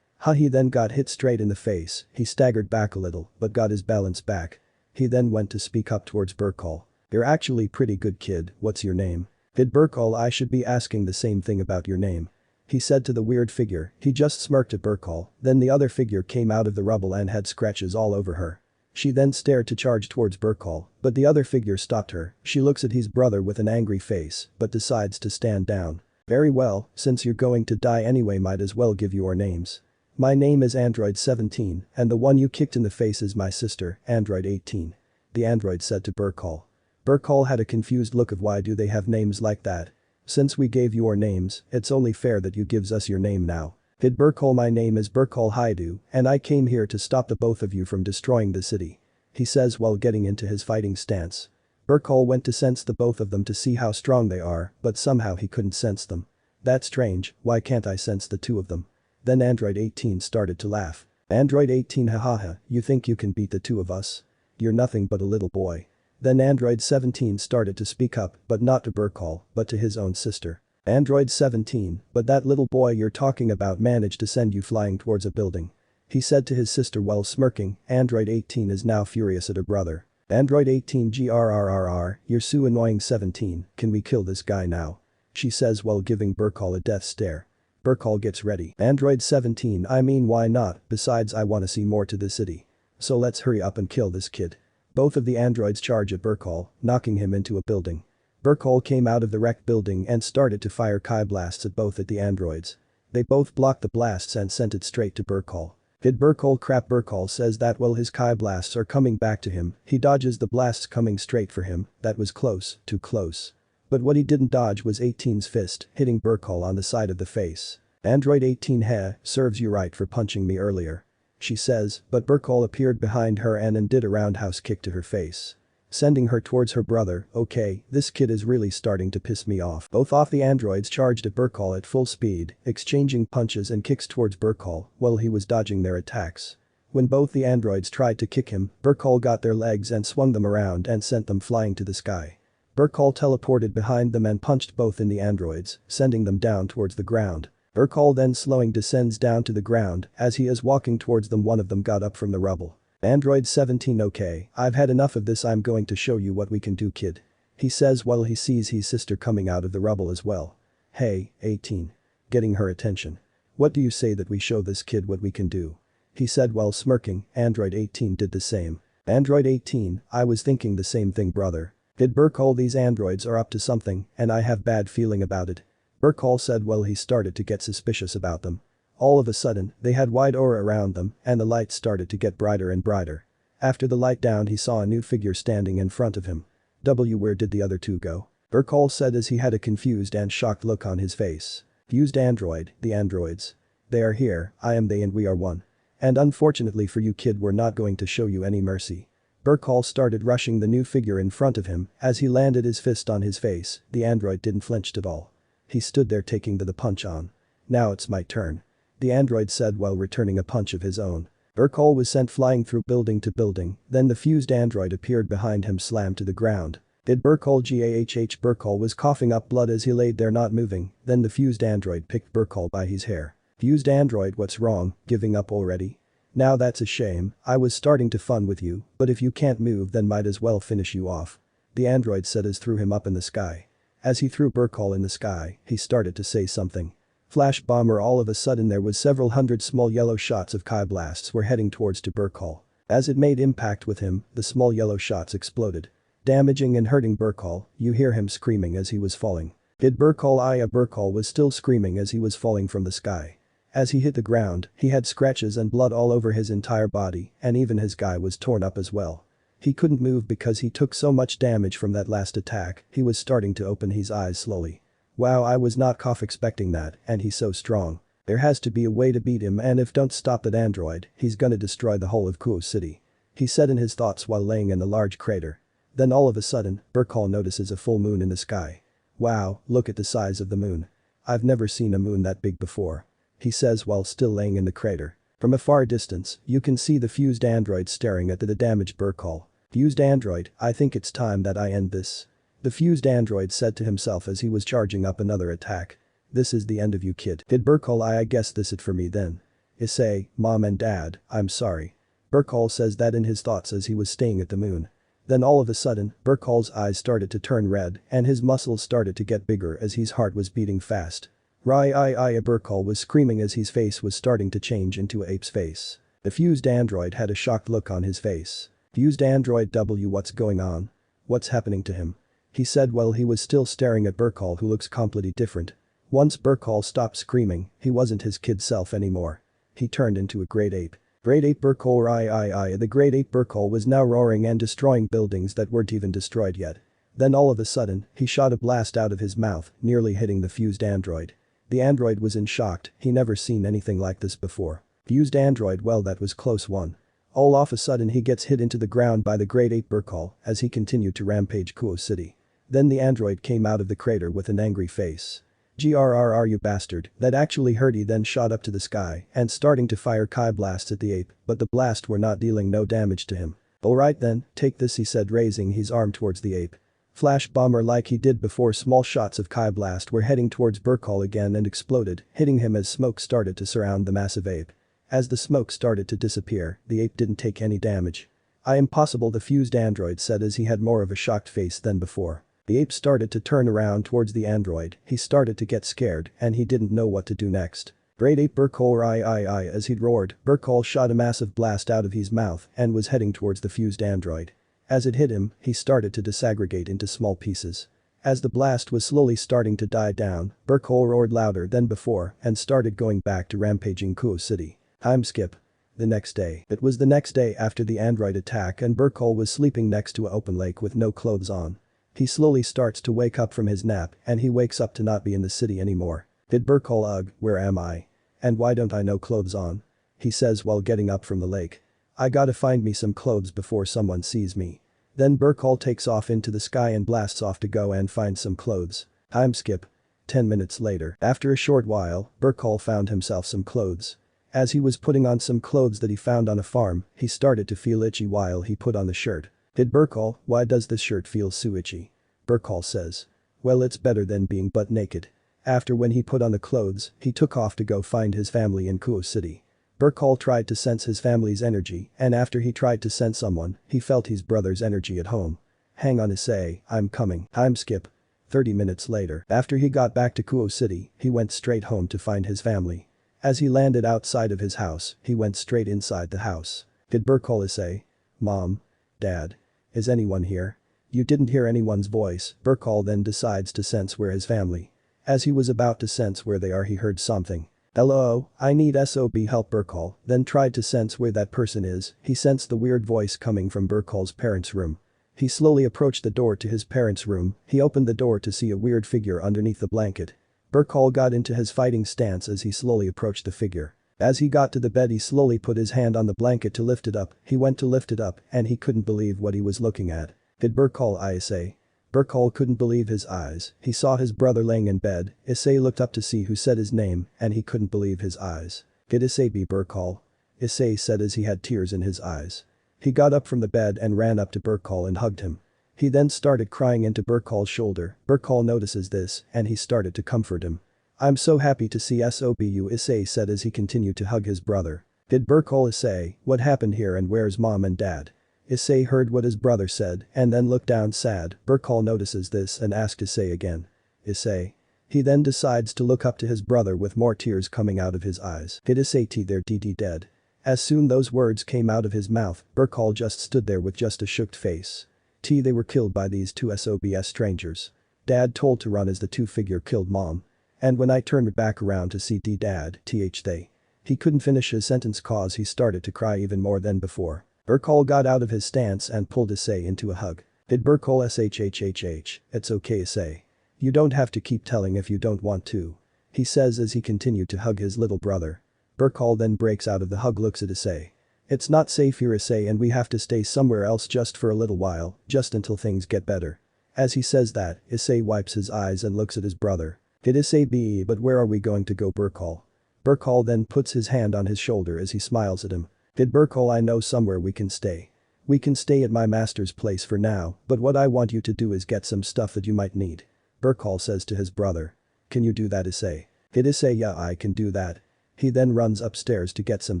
He then got hit straight in the face. He staggered back a little but got his balance back. He then went to speak up towards Burcol. You're actually pretty good kid, what's your name? Did Burcol, I should be asking the same thing about your name. He said to the weird figure. He just smirked at Burcol. Then the other figure came out of the rubble and had scratches all over her. She then stared to charge towards Burcol, but the other figure stopped her. She looks at his brother with an angry face, but decides to stand down. Very well, since you're going to die anyway, might as well give you our names. My name is Android 17, and the one you kicked in the face is my sister, Android 18. The android said to Burcol. Burcol had a confused look of why do they have names like that? Since we gave you our names, it's only fair that you gives us your name now. Did Burcol, my name is Burcol Hyoudou, and I came here to stop the both of you from destroying the city. He says while getting into his fighting stance. Burcol went to sense the both of them to see how strong they are, but somehow he couldn't sense them. That's strange, why can't I sense the 2 of them? Then Android 18 started to laugh. Android 18, hahaha, you think you can beat the 2 of us? You're nothing but a little boy. Then Android 17 started to speak up, but not to Burcol, but to his own sister. Android 17, but that little boy you're talking about managed to send you flying towards a building. He said to his sister while smirking. Android 18 is now furious at her brother. Android 18, grrrr, you're so annoying 17, can we kill this guy now? she says while giving Burcol a death stare. Burcol gets ready. Android 17, I mean why not, besides I wanna see more to the city. So let's hurry up and kill this kid. Both of the androids charge at Burcol, knocking him into a building. Burcol came out of the wrecked building and started to fire Kai blasts at both of the androids. They both blocked the blasts and sent it straight to Burcol. Did Burcol crap? Burcol says that while his Kai blasts are coming back to him, he dodges the blasts coming straight for him. That was close, too close. But what he didn't dodge was 18's fist, hitting Burcol on the side of the face. Android 18 heh, serves you right for punching me earlier. She says, but Burcol appeared behind her and did a roundhouse kick to her face, sending her towards her brother. Okay, this kid is really starting to piss me off. Both of the androids charged at Burcol at full speed, exchanging punches and kicks towards Burcol while he was dodging their attacks. When both the androids tried to kick him, Burcol got their legs and swung them around and sent them flying to the sky. Burcol teleported behind them and punched both in the androids, sending them down towards the ground. Burcol then slowing descends down to the ground. As he is walking towards them, one of them got up from the rubble. Android 17, okay, I've had enough of this, I'm going to show you what we can do, kid. He says while he sees his sister coming out of the rubble as well. Hey, 18. Getting her attention. What do you say that we show this kid what we can do? He said while smirking. Android 18 did the same. Android 18, I was thinking the same thing, brother. Did Burcol, these androids are up to something and I have bad feeling about it. Burcol said while he started to get suspicious about them. All of a sudden, they had wide aura around them and the light started to get brighter and brighter. After the light downed, he saw a new figure standing in front of him. Where did the other two go? Burcol said as he had a confused and shocked look on his face. Fused android, the androids. They are here, I am they and we are one. And unfortunately for you, kid, we're not going to show you any mercy. Burcol started rushing the new figure in front of him. As he landed his fist on his face, the android didn't flinch at all. He stood there taking the punch on. Now it's my turn. The android said while returning a punch of his own. Burcol was sent flying through building to building, then the fused android appeared behind him, slammed to the ground. Did Burcol gahh? Burcol was coughing up blood as he laid there not moving, then the fused android picked Burcol by his hair. Fused android, what's wrong, giving up already? Now that's a shame, I was starting to fun with you, but if you can't move then might as well finish you off. The android said as threw him up in the sky. As he threw Burcol in the sky, he started to say something. Flash bomber, all of a sudden there was several hundred small yellow shots of Kai blasts were heading towards to Burcol. As it made impact with him, the small yellow shots exploded, damaging and hurting Burcol. You hear him screaming as he was falling. Did Burcol? Burcol was still screaming as he was falling from the sky. As he hit the ground, he had scratches and blood all over his entire body and even his guy was torn up as well. He couldn't move because he took so much damage from that last attack. He was starting to open his eyes slowly. Wow, I was not expecting that, and he's so strong. There has to be a way to beat him, and if don't stop that android, he's gonna destroy the whole of Kuo City. He said in his thoughts while laying in the large crater. Then all of a sudden, Burcol notices a full moon in the sky. Wow, look at the size of the moon. I've never seen a moon that big before. He says while still laying in the crater. From a far distance, you can see the fused android staring at the damaged Burcol. Fused android, I think it's time that I end this. The fused android said to himself as he was charging up another attack. This is the end of you, kid. Did Burcol? I guess this it for me then. Issei, mom and dad, I'm sorry. Burcol says that in his thoughts as he was staying at the moon. Then all of a sudden, Burcol's eyes started to turn red and his muscles started to get bigger as his heart was beating fast. Burcol was screaming as his face was starting to change into an ape's face. The fused android had a shocked look on his face. Fused android, what's going on? What's happening to him? He said while he was still staring at Burcol, who looks completely different. Once Burcol stopped screaming, he wasn't his kid self anymore. He turned into a great ape. Great ape Burcol. The great ape Burcol was now roaring and destroying buildings that weren't even destroyed yet. Then all of a sudden, he shot a blast out of his mouth, nearly hitting the fused android. The android was in shock, he never seen anything like this before. Fused android, well that was close one. All of a sudden he gets hit into the ground by the great ape Burcol as he continued to rampage Kuo City. Then the android came out of the crater with an angry face. Grrr, you bastard, that actually hurt. He then shot up to the sky and starting to fire Kai blasts at the ape, but the blasts were not dealing no damage to him. Alright then, take this, he said raising his arm towards the ape. Flash bomber like he did before, small shots of Kai blast were heading towards Burcol again and exploded, hitting him as smoke started to surround the massive ape. As the smoke started to disappear, the ape didn't take any damage. Impossible, the fused android said as he had more of a shocked face than before. The ape started to turn around towards the android, he started to get scared and he didn't know what to do next. Great ape Burcol I as he'd roared, Burcol shot a massive blast out of his mouth and was heading towards the fused android. As it hit him, he started to disaggregate into small pieces. As the blast was slowly starting to die down, Burcol roared louder than before and started going back to rampaging Kuo City. Time skip. The next day. It was the next day after the android attack and Burcol was sleeping next to an open lake with no clothes on. He slowly starts to wake up from his nap and he wakes up to not be in the city anymore. Did Burcol ugh, where am I? And why don't I no clothes on? He says while getting up from the lake. I gotta find me some clothes before someone sees me. Then Burcol takes off into the sky and blasts off to go and find some clothes. Time skip. 10 minutes later. After a short while, Burcol found himself some clothes. As he was putting on some clothes that he found on a farm, he started to feel itchy while he put on the shirt. Did Burcol, why does this shirt feel so itchy? Burcol says. Well, it's better than being butt naked. After when he put on the clothes, he took off to go find his family in Kuo City. Burcol tried to sense his family's energy and after he tried to sense someone, he felt his brother's energy at home. Hang on Issei, I'm coming. Time skip. 30 minutes later. After he got back to Kuo City, he went straight home to find his family. As he landed outside of his house, he went straight inside the house. Did Burcol Issei? Mom? Dad? Is anyone here? You didn't hear anyone's voice. Burcol then decides to sense where his family. As he was about to sense where they are he heard something. Hello, I need SOB help Burcol, then tried to sense where that person is, he sensed the weird voice coming from Burcol's parents' room. He slowly approached the door to his parents' room, he opened the door to see a weird figure underneath the blanket. Burcol got into his fighting stance as he slowly approached the figure. As he got to the bed he slowly put his hand on the blanket to lift it up, he went to lift it up and he couldn't believe what he was looking at. Did Burcol Issei? Burcol couldn't believe his eyes, he saw his brother laying in bed, Issei looked up to see who said his name and he couldn't believe his eyes. Did Issei be Burcol? Issei said as he had tears in his eyes. He got up from the bed and ran up to Burcol and hugged him. He then started crying into Burcol's shoulder, Burcol notices this and he started to comfort him. I'm so happy to see SOBU Issei said as he continued to hug his brother. Did Burcol Issei, what happened here and where's mom and dad? Issei heard what his brother said and then looked down sad, Burcol notices this and asked Issei again. Issei? He then decides to look up to his brother with more tears coming out of his eyes. Did Issei T their DD dead? As soon those words came out of his mouth, Burcol just stood there with just a shocked face. T they were killed by these two SOBS strangers. Dad told to run as the two figure killed mom. And when I turned back around to see D dad, th they. He couldn't finish his sentence cause he started to cry even more than before. Burcol got out of his stance and pulled Issei into a hug. Did Burcol shhhh, it's okay Issei. You don't have to keep telling if you don't want to. He says as he continued to hug his little brother. Burcol then breaks out of the hug looks at Issei. It's not safe here Issei and we have to stay somewhere else just for a little while, just until things get better. As he says that, Issei wipes his eyes and looks at his brother. Did Issei be but where are we going to go Burcol? Burcol then puts his hand on his shoulder as he smiles at him. Did Burcol I know somewhere we can stay. We can stay at my master's place for now, but what I want you to do is get some stuff that you might need. Burcol says to his brother. Can you do that Issei? Did Issei yeah I can do that. He then runs upstairs to get some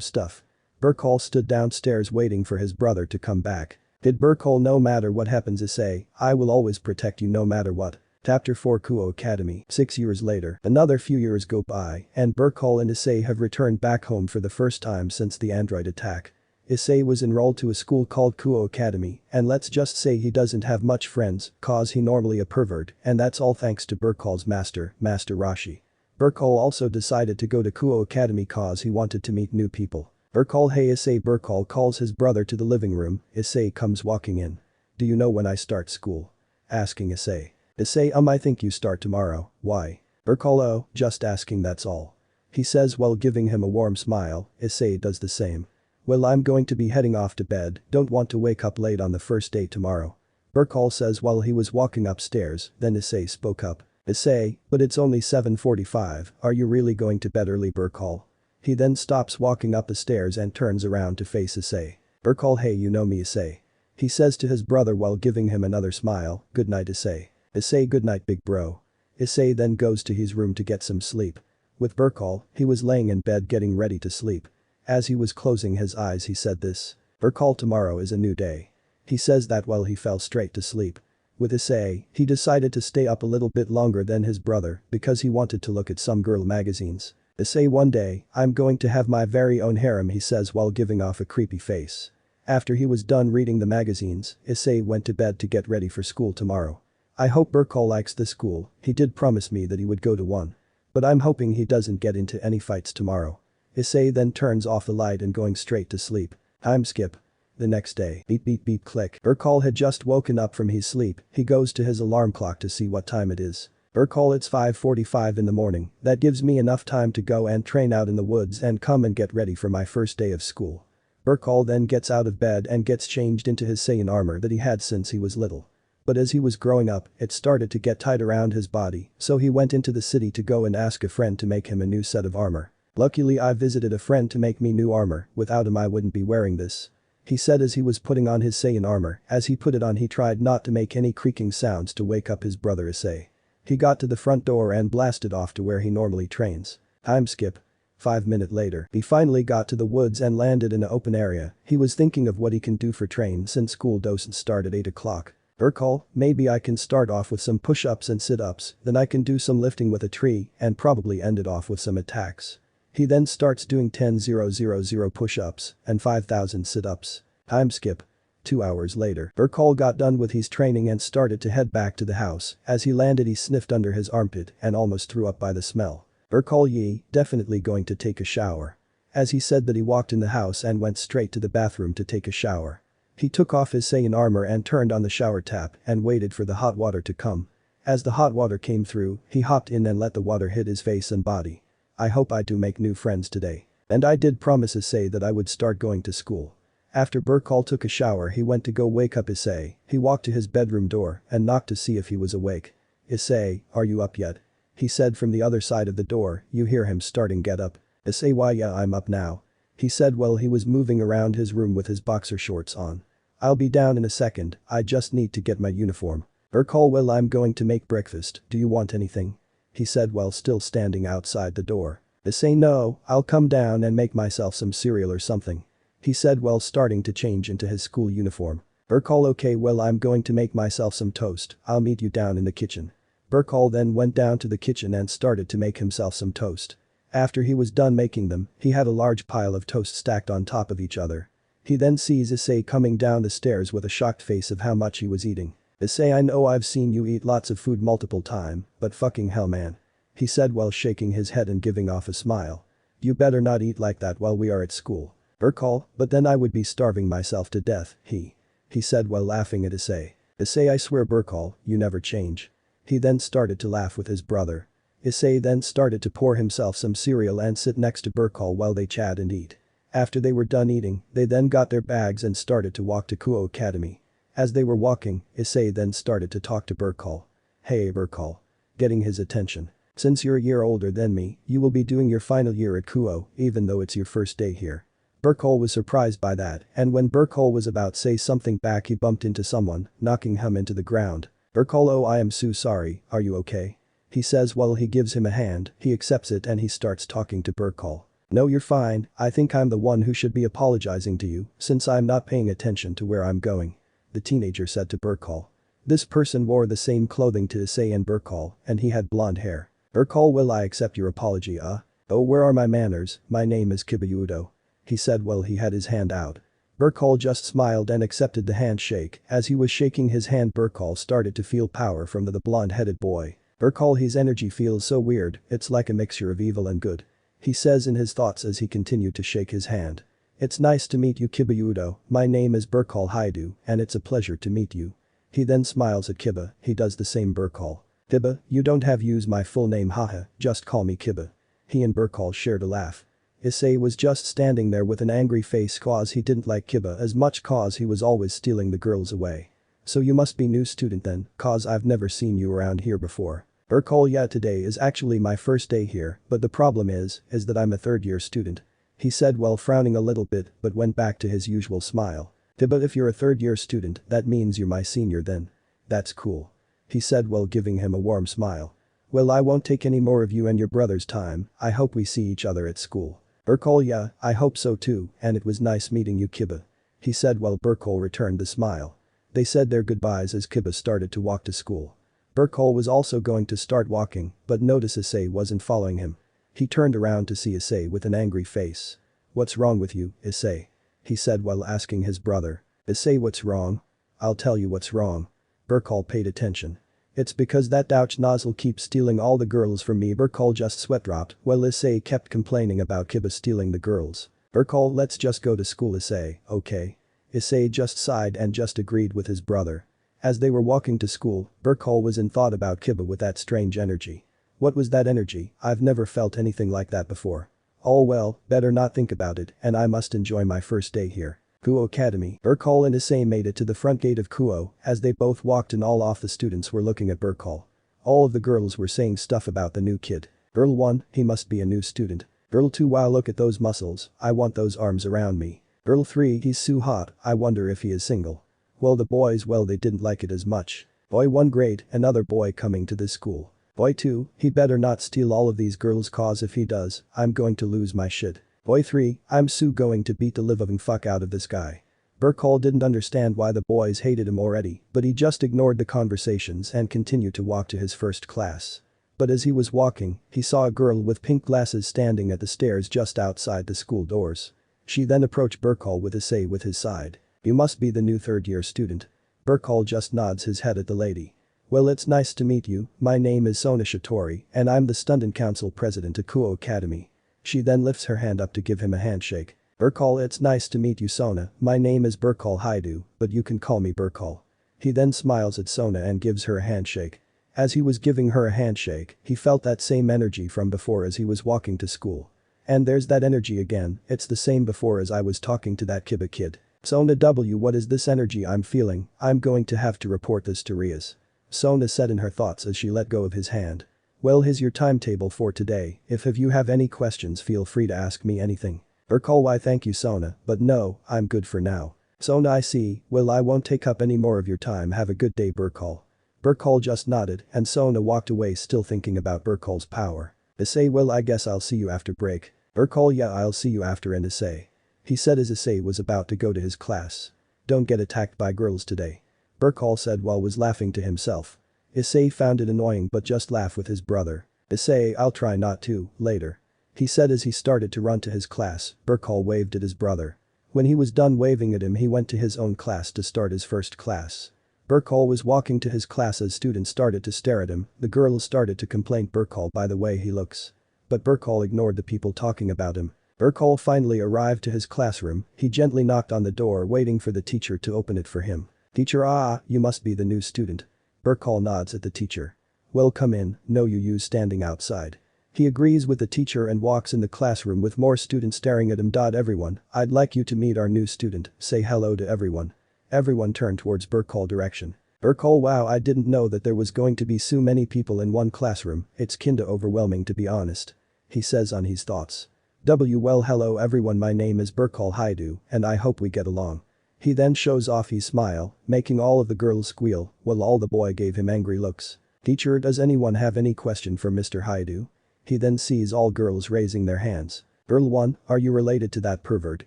stuff. Burcol stood downstairs waiting for his brother to come back. Did Burcol no matter what happens Issei, I will always protect you no matter what. Chapter 4 Kuo Academy. 6 years later, another few years go by and Burcol and Issei have returned back home for the first time since the android attack. Issei was enrolled to a school called Kuo Academy and let's just say he doesn't have much friends cause he normally a pervert and that's all thanks to Burcol's master, Master Roshi. Burcol also decided to go to Kuo Academy cause he wanted to meet new people. Burcol hey Issei Burcol calls his brother to the living room, Issei comes walking in. Do you know when I start school? Asking Issei. Issei I think you start tomorrow, why? Burcol oh, just asking that's all. He says while giving him a warm smile, Issei does the same. Well I'm going to be heading off to bed, don't want to wake up late on the first day tomorrow. Burcol says while he was walking upstairs, then Issei spoke up. Issei, but it's only 7:45, are you really going to bed early Burcol? He then stops walking up the stairs and turns around to face Issei. Burcol hey you know me Issei. He says to his brother while giving him another smile, good night Issei. Issei good night big bro. Issei then goes to his room to get some sleep. With Burcol, he was laying in bed getting ready to sleep. As he was closing his eyes he said this. Burcol tomorrow is a new day. He says that while he fell straight to sleep. With Issei, he decided to stay up a little bit longer than his brother because he wanted to look at some girl magazines. Issei one day, I'm going to have my very own harem, he says while giving off a creepy face. After he was done reading the magazines, Issei went to bed to get ready for school tomorrow. I hope Burcol likes the school, he did promise me that he would go to one. But I'm hoping he doesn't get into any fights tomorrow. Issei then turns off the light and going straight to sleep. Time skip. The next day, beep beep beep click. Burcol had just woken up from his sleep, he goes to his alarm clock to see what time it is. Burcol, it's 5:45 in the morning, that gives me enough time to go and train out in the woods and come and get ready for my first day of school. Burcol then gets out of bed and gets changed into his Saiyan armor that he had since he was little. But as he was growing up, it started to get tight around his body, so he went into the city to go and ask a friend to make him a new set of armor. Luckily I visited a friend to make me new armor, without him I wouldn't be wearing this. He said as he was putting on his Saiyan armor, as he put it on he tried not to make any creaking sounds to wake up his brother Issei. He got to the front door and blasted off to where he normally trains. Time skip. 5 minutes later, he finally got to the woods and landed in an open area. He was thinking of what he can do for train since school doesn't start at 8 o'clock. Burcol, maybe I can start off with some push-ups and sit-ups, then I can do some lifting with a tree and probably end it off with some attacks. He then starts doing 10,000 push-ups and 5,000 sit-ups. Time skip. 2 hours later, Burcol got done with his training and started to head back to the house. As he landed he sniffed under his armpit and almost threw up by the smell. Burcol, yee, definitely going to take a shower. As he said that he walked in the house and went straight to the bathroom to take a shower. He took off his Saiyan armor and turned on the shower tap and waited for the hot water to come. As the hot water came through, he hopped in and let the water hit his face and body. I hope I do make new friends today. And I did promise Issei that I would start going to school. After Burcol took a shower he went to go wake up Issei. He walked to his bedroom door and knocked to see if he was awake. Issei, are you up yet? He said from the other side of the door. You hear him starting get up. Issei, why yeah I'm up now. He said while he was moving around his room with his boxer shorts on. I'll be down in a second, I just need to get my uniform. Burcol, well I'm going to make breakfast, do you want anything? He said while still standing outside the door. Issei, no, I'll come down and make myself some cereal or something. He said while starting to change into his school uniform. Burcol, okay well I'm going to make myself some toast, I'll meet you down in the kitchen. Burcol then went down to the kitchen and started to make himself some toast. After he was done making them, he had a large pile of toast stacked on top of each other. He then sees Issei coming down the stairs with a shocked face of how much he was eating. Issei, I know I've seen you eat lots of food multiple times, but fucking hell man. He said while shaking his head and giving off a smile. You better not eat like that while we are at school. Burcol, but then I would be starving myself to death, he said while laughing at Issei. Issei, I swear Burcol, you never change. He then started to laugh with his brother. Issei then started to pour himself some cereal and sit next to Burcol while they chat and eat. After they were done eating, they then got their bags and started to walk to Kuo Academy. As they were walking, Issei then started to talk to Burcol. Hey Burcol. Getting his attention. Since you're a year older than me, you will be doing your final year at Kuo, even though it's your first day here. Burcol was surprised by that, and when Burcol was about to say something back he bumped into someone, knocking him into the ground. Burcol, oh I am so sorry, are you okay? He says while he gives him a hand, he accepts it and he starts talking to Burcol. No you're fine, I think I'm the one who should be apologizing to you, since I'm not paying attention to where I'm going. The teenager said to Burcol. This person wore the same clothing to Issei and Burcol, and he had blonde hair. Burcol, will I accept your apology Oh where are my manners, my name is Hyoudou. He said while he had his hand out. Burcol just smiled and accepted the handshake. As he was shaking his hand Burcol started to feel power from the blonde-headed boy. Burcol, his energy feels so weird, it's like a mixture of evil and good. He says in his thoughts as he continued to shake his hand. It's nice to meet you Hyoudou, my name is Burcol Hyoudou and it's a pleasure to meet you. He then smiles at Kiba, he does the same Burcol. Kiba, you don't have use my full name haha, just call me Kiba. He and Burcol shared a laugh. Issei was just standing there with an angry face cause he didn't like Kiba as much cause he was always stealing the girls away. So you must be new student then, cause I've never seen you around here before. Burcol, yeah today is actually my first day here, but the problem is that I'm a third-year student. He said while frowning a little bit but went back to his usual smile. But if you're a third-year student, that means you're my senior then. That's cool. He said while giving him a warm smile. Well I won't take any more of you and your brother's time, I hope we see each other at school. Burcol, yeah, I hope so too, and it was nice meeting you Kiba. He said while Burcol returned the smile. They said their goodbyes as Kiba started to walk to school. Burcol was also going to start walking, but noticed Issei wasn't following him. He turned around to see Issei with an angry face. "What's wrong with you, Issei?" he said while asking his brother. "Issei, what's wrong?" "I'll tell you what's wrong." Burcol paid attention. "It's because that douche nozzle keeps stealing all the girls from me." Burcol just sweat dropped while Issei kept complaining about Kiba stealing the girls. "Burcol, let's just go to school, Issei, okay?" Issei just sighed and just agreed with his brother. As they were walking to school, Burcol was in thought about Kiba with that strange energy. What was that energy? I've never felt anything like that before. Oh well, better not think about it, and I must enjoy my first day here. Kuo Academy. Burcol and Issei made it to the front gate of Kuo. As they both walked and all of the students were looking at Burcol. All of the girls were saying stuff about the new kid. Girl 1, he must be a new student. Girl 2, wow, look at those muscles, I want those arms around me. Girl 3, he's so hot, I wonder if he is single. Well, the boys, well, they didn't like it as much. Boy 1, great, another boy coming to this school. Boy 2, he better not steal all of these girls, cause if he does, I'm going to lose my shit. Boy 3, I'm so going to beat the living fuck out of this guy. Burcol didn't understand why the boys hated him already, but he just ignored the conversations and continued to walk to his first class. But as he was walking, he saw a girl with pink glasses standing at the stairs just outside the school doors. She then approached Burcol with Issei with his side. "You must be the new third-year student." Burcol just nods his head at the lady. "Well, it's nice to meet you, my name is Sona Shitori and I'm the student council president at Kuo Academy." She then lifts her hand up to give him a handshake. "Burcol, it's nice to meet you, Sona, my name is Burcol Hyoudou, but you can call me Burcol." He then smiles at Sona and gives her a handshake. As he was giving her a handshake, he felt that same energy from before as he was walking to school. "And there's that energy again, it's the same before as I was talking to that Kiba kid. Sona W, what is this energy I'm feeling? I'm going to have to report this to Rias." Sona said in her thoughts as she let go of his hand. "Well, here's your timetable for today, if you have any questions feel free to ask me anything." Burcol, why thank you Sona, but no, I'm good for now. Sona, I see, well I won't take up any more of your time, have a good day Burcol. Burcol just nodded and Sona walked away still thinking about Burcol's power. Issei, well I guess I'll see you after break. Burcol, yeah I'll see you after, and Issei. He said as Issei was about to go to his class. "Don't get attacked by girls today." Burcol said while was laughing to himself. Issei found it annoying but just laughed with his brother. "Issei, I'll try not to, later." He said as he started to run to his class. Burcol waved at his brother. When he was done waving at him he went to his own class to start his first class. Burcol was walking to his class as students started to stare at him, the girls started to complain Burcol by the way he looks. But Burcol ignored the people talking about him. Burcol finally arrived to his classroom, he gently knocked on the door waiting for the teacher to open it for him. "Teacher, you must be the new student." Burcol nods at the teacher. "Well, come in, no you standing outside." He agrees with the teacher and walks in the classroom with more students staring at him. "Everyone, I'd like you to meet our new student, say hello to everyone." Everyone turned towards Burcol direction. Burcol, wow, I didn't know that there was going to be so many people in one classroom, it's kinda overwhelming to be honest. He says on his thoughts. Well, hello everyone, my name is Burcol Hyoudou and I hope we get along. He then shows off his smile, making all of the girls squeal while all the boy gave him angry looks. "Teacher, does anyone have any question for Mr. Hyoudou?" He then sees all girls raising their hands. "Girl 1, are you related to that pervert,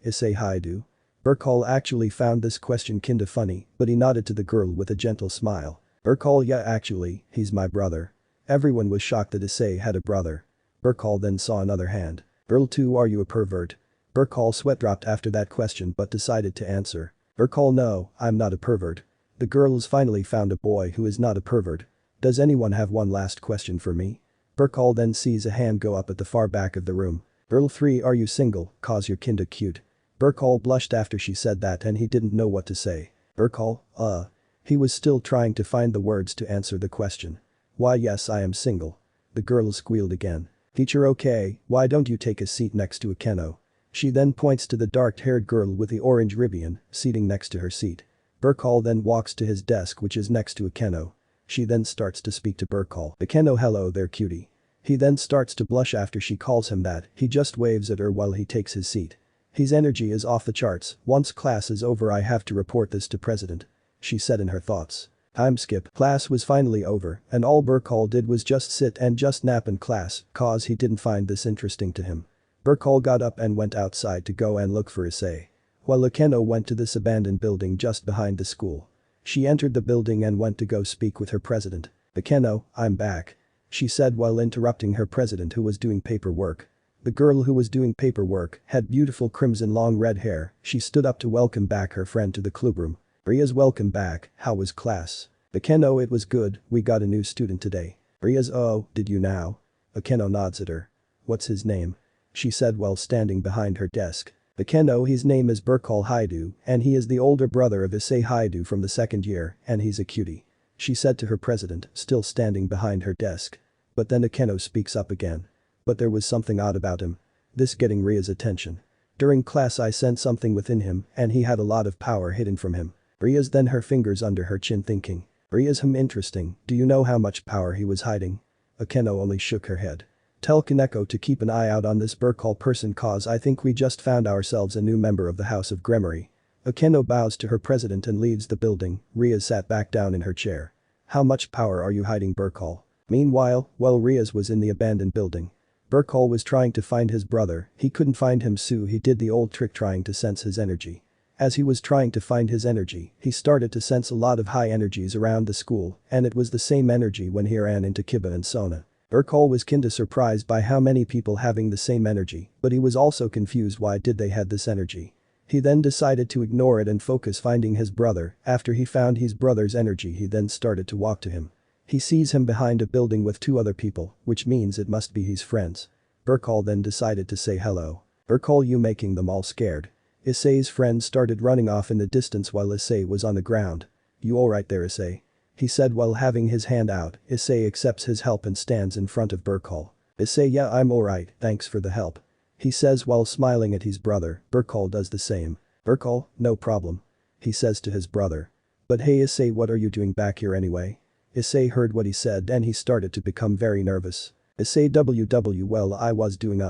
Issei Hyoudou?" Burcol actually found this question kinda funny, but he nodded to the girl with a gentle smile. Burcol, yeah actually, he's my brother. Everyone was shocked that Issei had a brother. Burcol then saw another hand. "Girl 2, are you a pervert?" Burcol sweat dropped after that question but decided to answer. Burcol, no, I'm not a pervert. The girls finally found a boy who is not a pervert. "Does anyone have one last question for me?" Burcol then sees a hand go up at the far back of the room. "Girl 3, are you single, cause you're kinda cute." Burcol blushed after she said that and he didn't know what to say. Burcol, He was still trying to find the words to answer the question. "Why yes I am single." The girl squealed again. "Teacher, okay, why don't you take a seat next to Akeno?" She then points to the dark-haired girl with the orange ribbon, seating next to her seat. Burcol then walks to his desk which is next to Akeno. She then starts to speak to Burcol. "Akeno, hello there cutie." He then starts to blush after she calls him that, he just waves at her while he takes his seat. His energy is off the charts, "Once class is over I have to report this to president," she said in her thoughts. Time skip. Class was finally over and all Burcol did was just sit and just nap in class, cause he didn't find this interesting to him. Burcol got up and went outside to go and look for Issei. While Akeno went to this abandoned building just behind the school. She entered the building and went to go speak with her president. "Akeno, I'm back," she said while interrupting her president who was doing paperwork. The girl who was doing paperwork had beautiful crimson long red hair. She stood up to welcome back her friend to the clubroom. "Ria's welcome back, how was class?" "Akeno, it was good, we got a new student today." Ria's "Oh, did you now?" Akeno nods at her. "What's his name?" she said while standing behind her desk. "Akeno, his name is Burcol Hyoudou and he is the older brother of Issei Hyoudou from the second year and he's a cutie," she said to her president, still standing behind her desk. But then Akeno speaks up again. But there was something odd about him. This getting Ria's attention. "During class I sensed something within him and he had a lot of power hidden from him." Ria's then her fingers under her chin thinking. Ria's interesting, do you know how much power he was hiding? Akeno only shook her head. "Tell Kaneko to keep an eye out on this Burcol person cause I think we just found ourselves a new member of the House of Gremory." Akeno bows to her president and leaves the building. Ria sat back down in her chair. "How much power are you hiding, Burcol?" Meanwhile, while Ria's was in the abandoned building. Burcol was trying to find his brother, he couldn't find him so he did the old trick trying to sense his energy. As he was trying to find his energy, he started to sense a lot of high energies around the school and it was the same energy when he ran into Kiba and Sona. Burcol was kinda surprised by how many people having the same energy, but he was also confused why did they had this energy. He then decided to ignore it and focus finding his brother. After he found his brother's energy he then started to walk to him. He sees him behind a building with two other people, which means it must be his friends. Burcol then decided to say hello. "Burcol, you making them all scared." Issei's friend started running off in the distance while Issei was on the ground. "You alright there, Issei?" he said while having his hand out. Issei accepts his help and stands in front of Burcol. Issei, "Yeah, I'm alright, thanks for the help," he says while smiling at his brother. Burcol does the same. "Burcol, no problem," he says to his brother. "But hey Issei, what are you doing back here anyway?" Issei heard what he said and he started to become very nervous. Issei, well, I was doing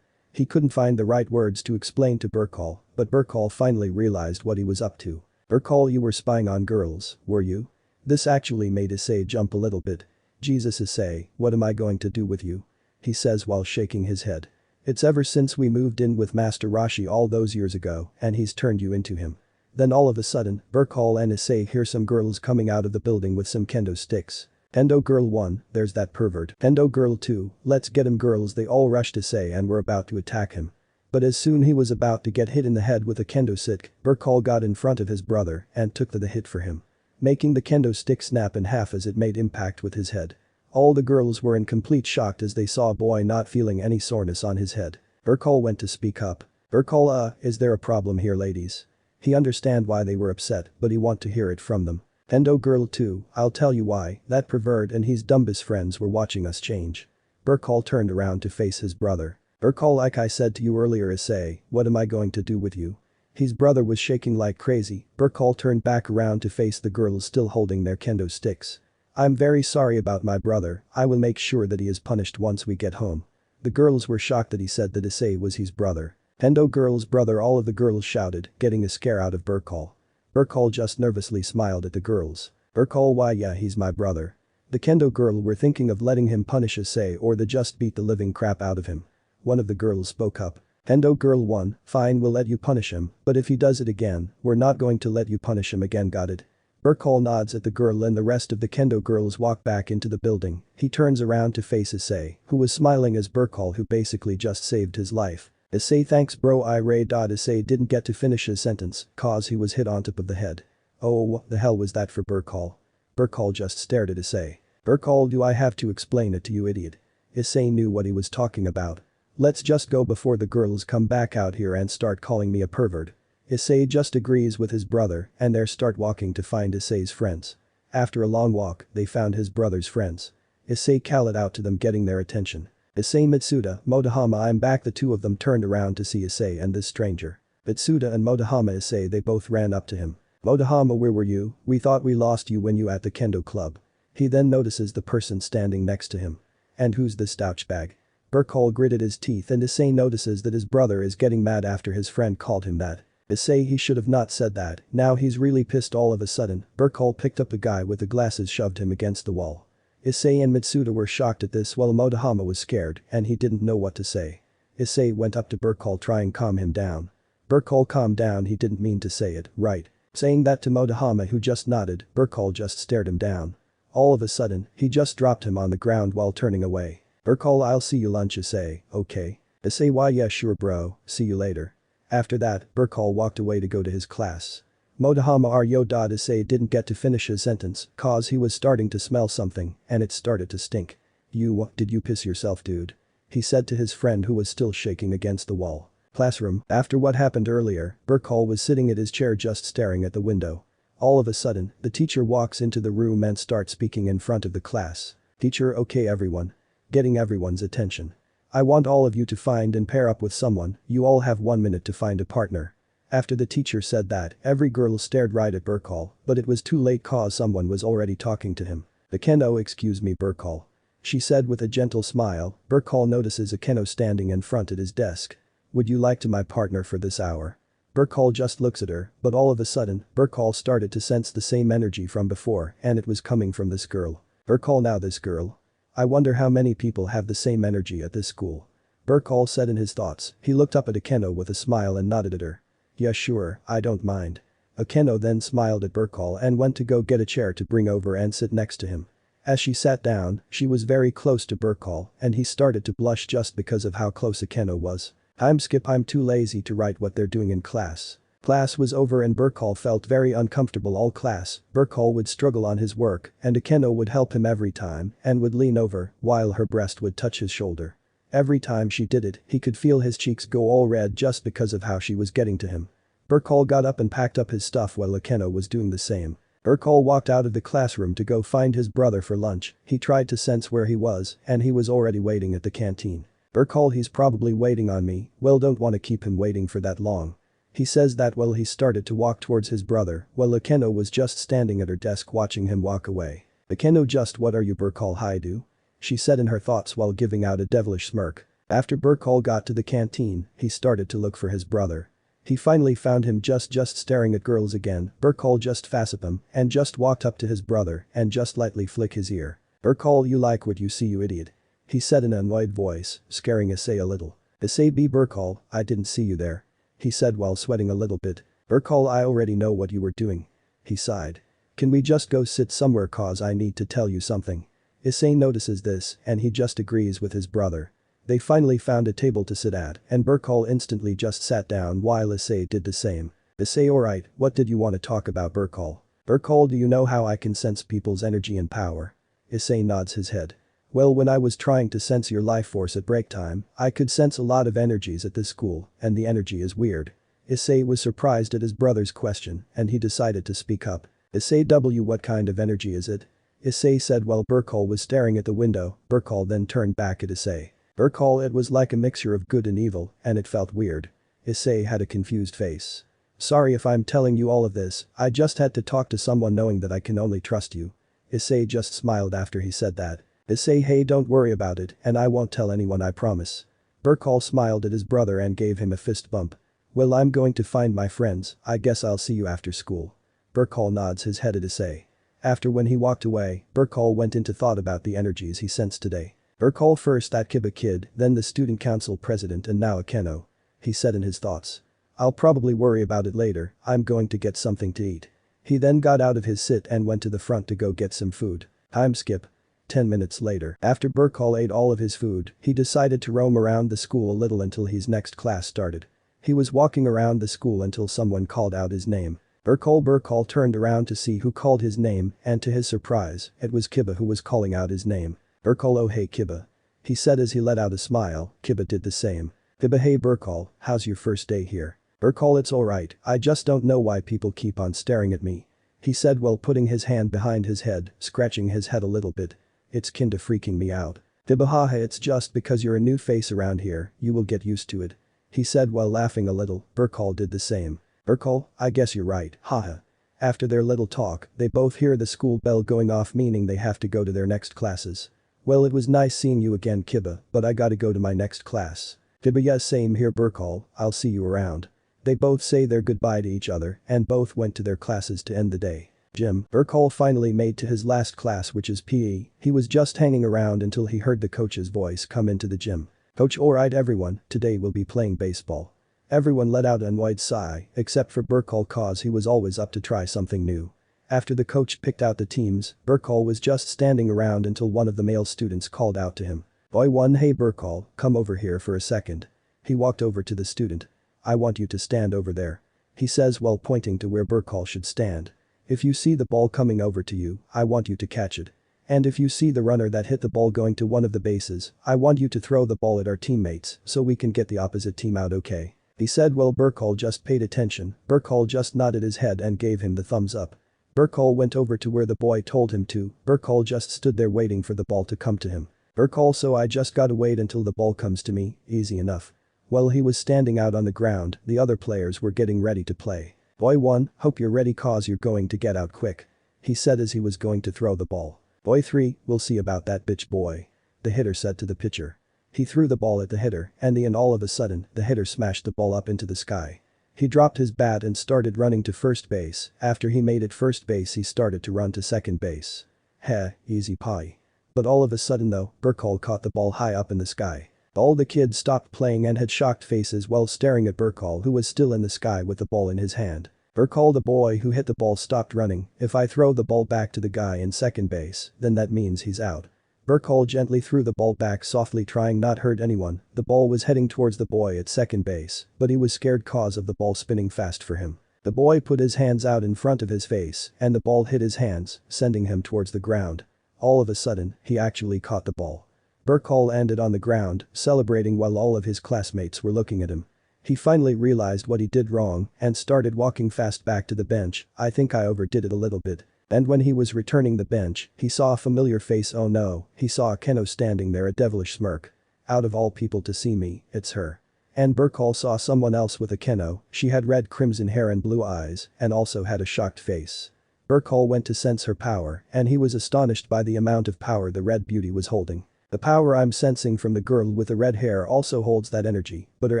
He couldn't find the right words to explain to Burcol, but Burcol finally realized what he was up to. "Burcol, you were spying on girls, were you?" This actually made Issei jump a little bit. "Jesus Issei, what am I going to do with you?" he says while shaking his head. "It's ever since we moved in with Master Roshi all those years ago and he's turned you into him." Then all of a sudden, Burcol and Issei hear some girls coming out of the building with some kendo sticks. "Endo girl 1, there's that pervert. Endo girl 2, let's get him girls." They all rushed Issei and were about to attack him. But as soon he was about to get hit in the head with a kendo stick, Burcol got in front of his brother and took the hit for him. Making the kendo stick snap in half as it made impact with his head. All the girls were in complete shock as they saw a boy not feeling any soreness on his head. Burcol went to speak up. "Burcol, is there a problem here ladies?" He understand why they were upset but he want to hear it from them. "Endo girl 2, I'll tell you why, that pervert and his dumbest friends were watching us change." Burcol turned around to face his brother. "Burcol, like I said to you earlier Issei, what am I going to do with you?" His brother was shaking like crazy. Burcol turned back around to face the girls still holding their kendo sticks. "I'm very sorry about my brother, I will make sure that he is punished once we get home." The girls were shocked that he said that Issei was his brother. "Endo girl's brother," all of the girls shouted, getting a scare out of Burcol. Burcol just nervously smiled at the girls. "Burcol, why yeah he's my brother." The kendo girl were thinking of letting him punish Issei or they just beat the living crap out of him. One of the girls spoke up. "Kendo girl 1, fine we'll let you punish him, but if he does it again, we're not going to let you punish him again, got it?" Burcol nods at the girl and the rest of the kendo girls walk back into the building. He turns around to face Issei, who was smiling as Burcol who basically just saved his life. "Issei, thanks bro, I ray. Issei didn't get to finish his sentence cause he was hit on top of the head." "Oh, what the hell was that for Burcol?" Burcol just stared at Issei. "Burcol, do I have to explain it to you, idiot?" Issei knew what he was talking about. "Let's just go before the girls come back out here and start calling me a pervert." Issei just agrees with his brother and they start walking to find Issei's friends. After a long walk, they found his brother's friends. Issei called out to them getting their attention. "Issei, Mitsuda, Motohama, I'm back." The two of them turned around to see Issei and this stranger. Mitsuda and Motohama Issei they both ran up to him. "Motohama, where were you? We thought we lost you when you at the kendo club." He then notices the person standing next to him. "And who's this douchebag?" Burcol gritted his teeth and Issei notices that his brother is getting mad after his friend called him that. Issei, he should have not said that, now he's really pissed. All of a sudden, Burcol picked up the guy with the glasses shoved him against the wall. Issei and Mitsuda were shocked at this while Motohama was scared and he didn't know what to say. Issei went up to Burcol trying calm him down. Burcol calmed down, he didn't mean to say it, right? Saying that to Motohama, who just nodded, Burcol just stared him down. All of a sudden, he just dropped him on the ground while turning away. Burcol, I'll see you lunch, Issei, okay? Issei, why yeah sure bro, see you later. After that, Burcol walked away to go to his class. Motohama Issei didn't get to finish his sentence cause he was starting to smell something and it started to stink. Did you piss yourself dude? He said to his friend who was still shaking against the wall. Classroom, after what happened earlier, Burcol was sitting at his chair just staring at the window. All of a sudden, the teacher walks into the room and starts speaking in front of the class. Teacher, okay everyone. Getting everyone's attention. I want all of you to find and pair up with someone, you all have 1 minute to find a partner. After the teacher said that, every girl stared right at Burcol, but it was too late cause someone was already talking to him. Akeno, excuse me Burcol. She said with a gentle smile. Burcol notices Akeno standing in front at his desk. Would you like to my partner for this hour? Burcol just looks at her, but all of a sudden, Burcol started to sense the same energy from before and it was coming from this girl. Burcol, now this girl. I wonder how many people have the same energy at this school. Burcol said in his thoughts. He looked up at Akeno with a smile and nodded at her. Yeah sure, I don't mind. Akeno then smiled at Burcol and went to go get a chair to bring over and sit next to him. As she sat down, she was very close to Burcol and he started to blush just because of how close Akeno was. Time skip, I'm too lazy to write what they're doing in class. Class was over and Burcol felt very uncomfortable all class. Burcol would struggle on his work and Akeno would help him every time and would lean over while her breast would touch his shoulder. Every time she did it, he could feel his cheeks go all red just because of how she was getting to him. Burcol got up and packed up his stuff while Akeno was doing the same. Burcol walked out of the classroom to go find his brother for lunch. He tried to sense where he was and he was already waiting at the canteen. Burcol, he's probably waiting on me, well don't want to keep him waiting for that long. He says that while he started to walk towards his brother while Akeno was just standing at her desk watching him walk away. Akeno, just what are you Burcol Hyoudou? She said in her thoughts while giving out a devilish smirk. After Burcol got to the canteen, he started to look for his brother. He finally found him just staring at girls again. Burcol just faceted him and just walked up to his brother and just lightly flick his ear. Burcol, you like what you see you idiot. He said in an annoyed voice, scaring Issei a little. Issei b Burcol, I didn't see you there. He said while sweating a little bit. Burcol, I already know what you were doing. He sighed. Can we just go sit somewhere cause I need to tell you something. Issei notices this and he just agrees with his brother. They finally found a table to sit at and Burcol instantly just sat down while Issei did the same. Issei, alright, what did you want to talk about Burcol? Burcol, do you know how I can sense people's energy and power? Issei nods his head. Well, when I was trying to sense your life force at break time, I could sense a lot of energies at this school and the energy is weird. Issei was surprised at his brother's question and he decided to speak up. Issei, what kind of energy is it? Issei said while Burcol was staring at the window. Burcol then turned back at Issei. Burcol, it was like a mixture of good and evil and it felt weird. Issei had a confused face. Sorry if I'm telling you all of this, I just had to talk to someone knowing that I can only trust you. Issei just smiled after he said that. Issei, hey, don't worry about it and I won't tell anyone, I promise. Burcol smiled at his brother and gave him a fist bump. Well, I'm going to find my friends, I guess I'll see you after school. Burcol nods his head at Issei. After when he walked away, Burcol went into thought about the energies he sensed today. Burcol first that Kiba kid, then the student council president and now Akeno. He said in his thoughts. I'll probably worry about it later, I'm going to get something to eat. He then got out of his sit and went to the front to go get some food. Time skip. 10 minutes later, after Burcol ate all of his food, he decided to roam around the school a little until his next class started. He was walking around the school until someone called out his name. Burcol turned around to see who called his name and to his surprise, it was Kiba who was calling out his name. Burcol, oh hey Kiba. He said as he let out a smile. Kiba did the same. Kiba, hey Burcol, how's your first day here? Burcol, it's alright, I just don't know why people keep on staring at me. He said while putting his hand behind his head, scratching his head a little bit. It's kinda freaking me out. Kiba, haha, it's just because you're a new face around here, you will get used to it. He said while laughing a little. Burcol did the same. Burcol, I guess you're right, haha. After their little talk, they both hear the school bell going off, meaning they have to go to their next classes. Well, it was nice seeing you again Kiba, but I gotta go to my next class. Kiba, yes, same here Burcol, I'll see you around. They both say their goodbye to each other and both went to their classes to end the day. Gym. Burcol finally made to his last class, which is PE. He was just hanging around until he heard the coach's voice come into the gym. Coach, alright everyone, today we'll be playing baseball. Everyone let out an annoyed sigh, except for Burcol cause he was always up to try something new. After the coach picked out the teams, Burcol was just standing around until one of the male students called out to him. Boy 1, hey Burcol, come over here for a second. He walked over to the student. I want you to stand over there. He says while pointing to where Burcol should stand. If you see the ball coming over to you, I want you to catch it. And if you see the runner that hit the ball going to one of the bases, I want you to throw the ball at our teammates so we can get the opposite team out, okay? He said while Burcol just paid attention. Burcol just nodded his head and gave him the thumbs up. Burcol went over to where the boy told him to. Burcol just stood there waiting for the ball to come to him. Burcol, so I just gotta wait until the ball comes to me, easy enough. While he was standing out on the ground, the other players were getting ready to play. Boy 1, hope you're ready cause you're going to get out quick. He said as he was going to throw the ball. Boy 3, we'll see about that bitch boy. The hitter said to the pitcher. He threw the ball at the hitter and all of a sudden, the hitter smashed the ball up into the sky. He dropped his bat and started running to first base. After he made it first base he started to run to second base. Heh, easy pie. But all of a sudden though, Burcol caught the ball high up in the sky. All the kids stopped playing and had shocked faces while staring at Burcol who was still in the sky with the ball in his hand. Burcol, the boy who hit the ball, stopped running. If I throw the ball back to the guy in second base, then that means he's out. Burcol gently threw the ball back softly trying not hurt anyone. The ball was heading towards the boy at second base, but he was scared cause of the ball spinning fast for him. The boy put his hands out in front of his face and the ball hit his hands, sending him towards the ground. All of a sudden, he actually caught the ball. Burcol landed on the ground, celebrating while all of his classmates were looking at him. He finally realized what he did wrong and started walking fast back to the bench. I think I overdid it a little bit. And when he was returning the bench, he saw a familiar face. Oh no, he saw Keno standing there, a devilish smirk. Out of all people to see me, it's her. And Burcol saw someone else with a Keno. She had red crimson hair and blue eyes and also had a shocked face. Burcol went to sense her power and he was astonished by the amount of power the red beauty was holding. The power I'm sensing from the girl with the red hair also holds that energy, but her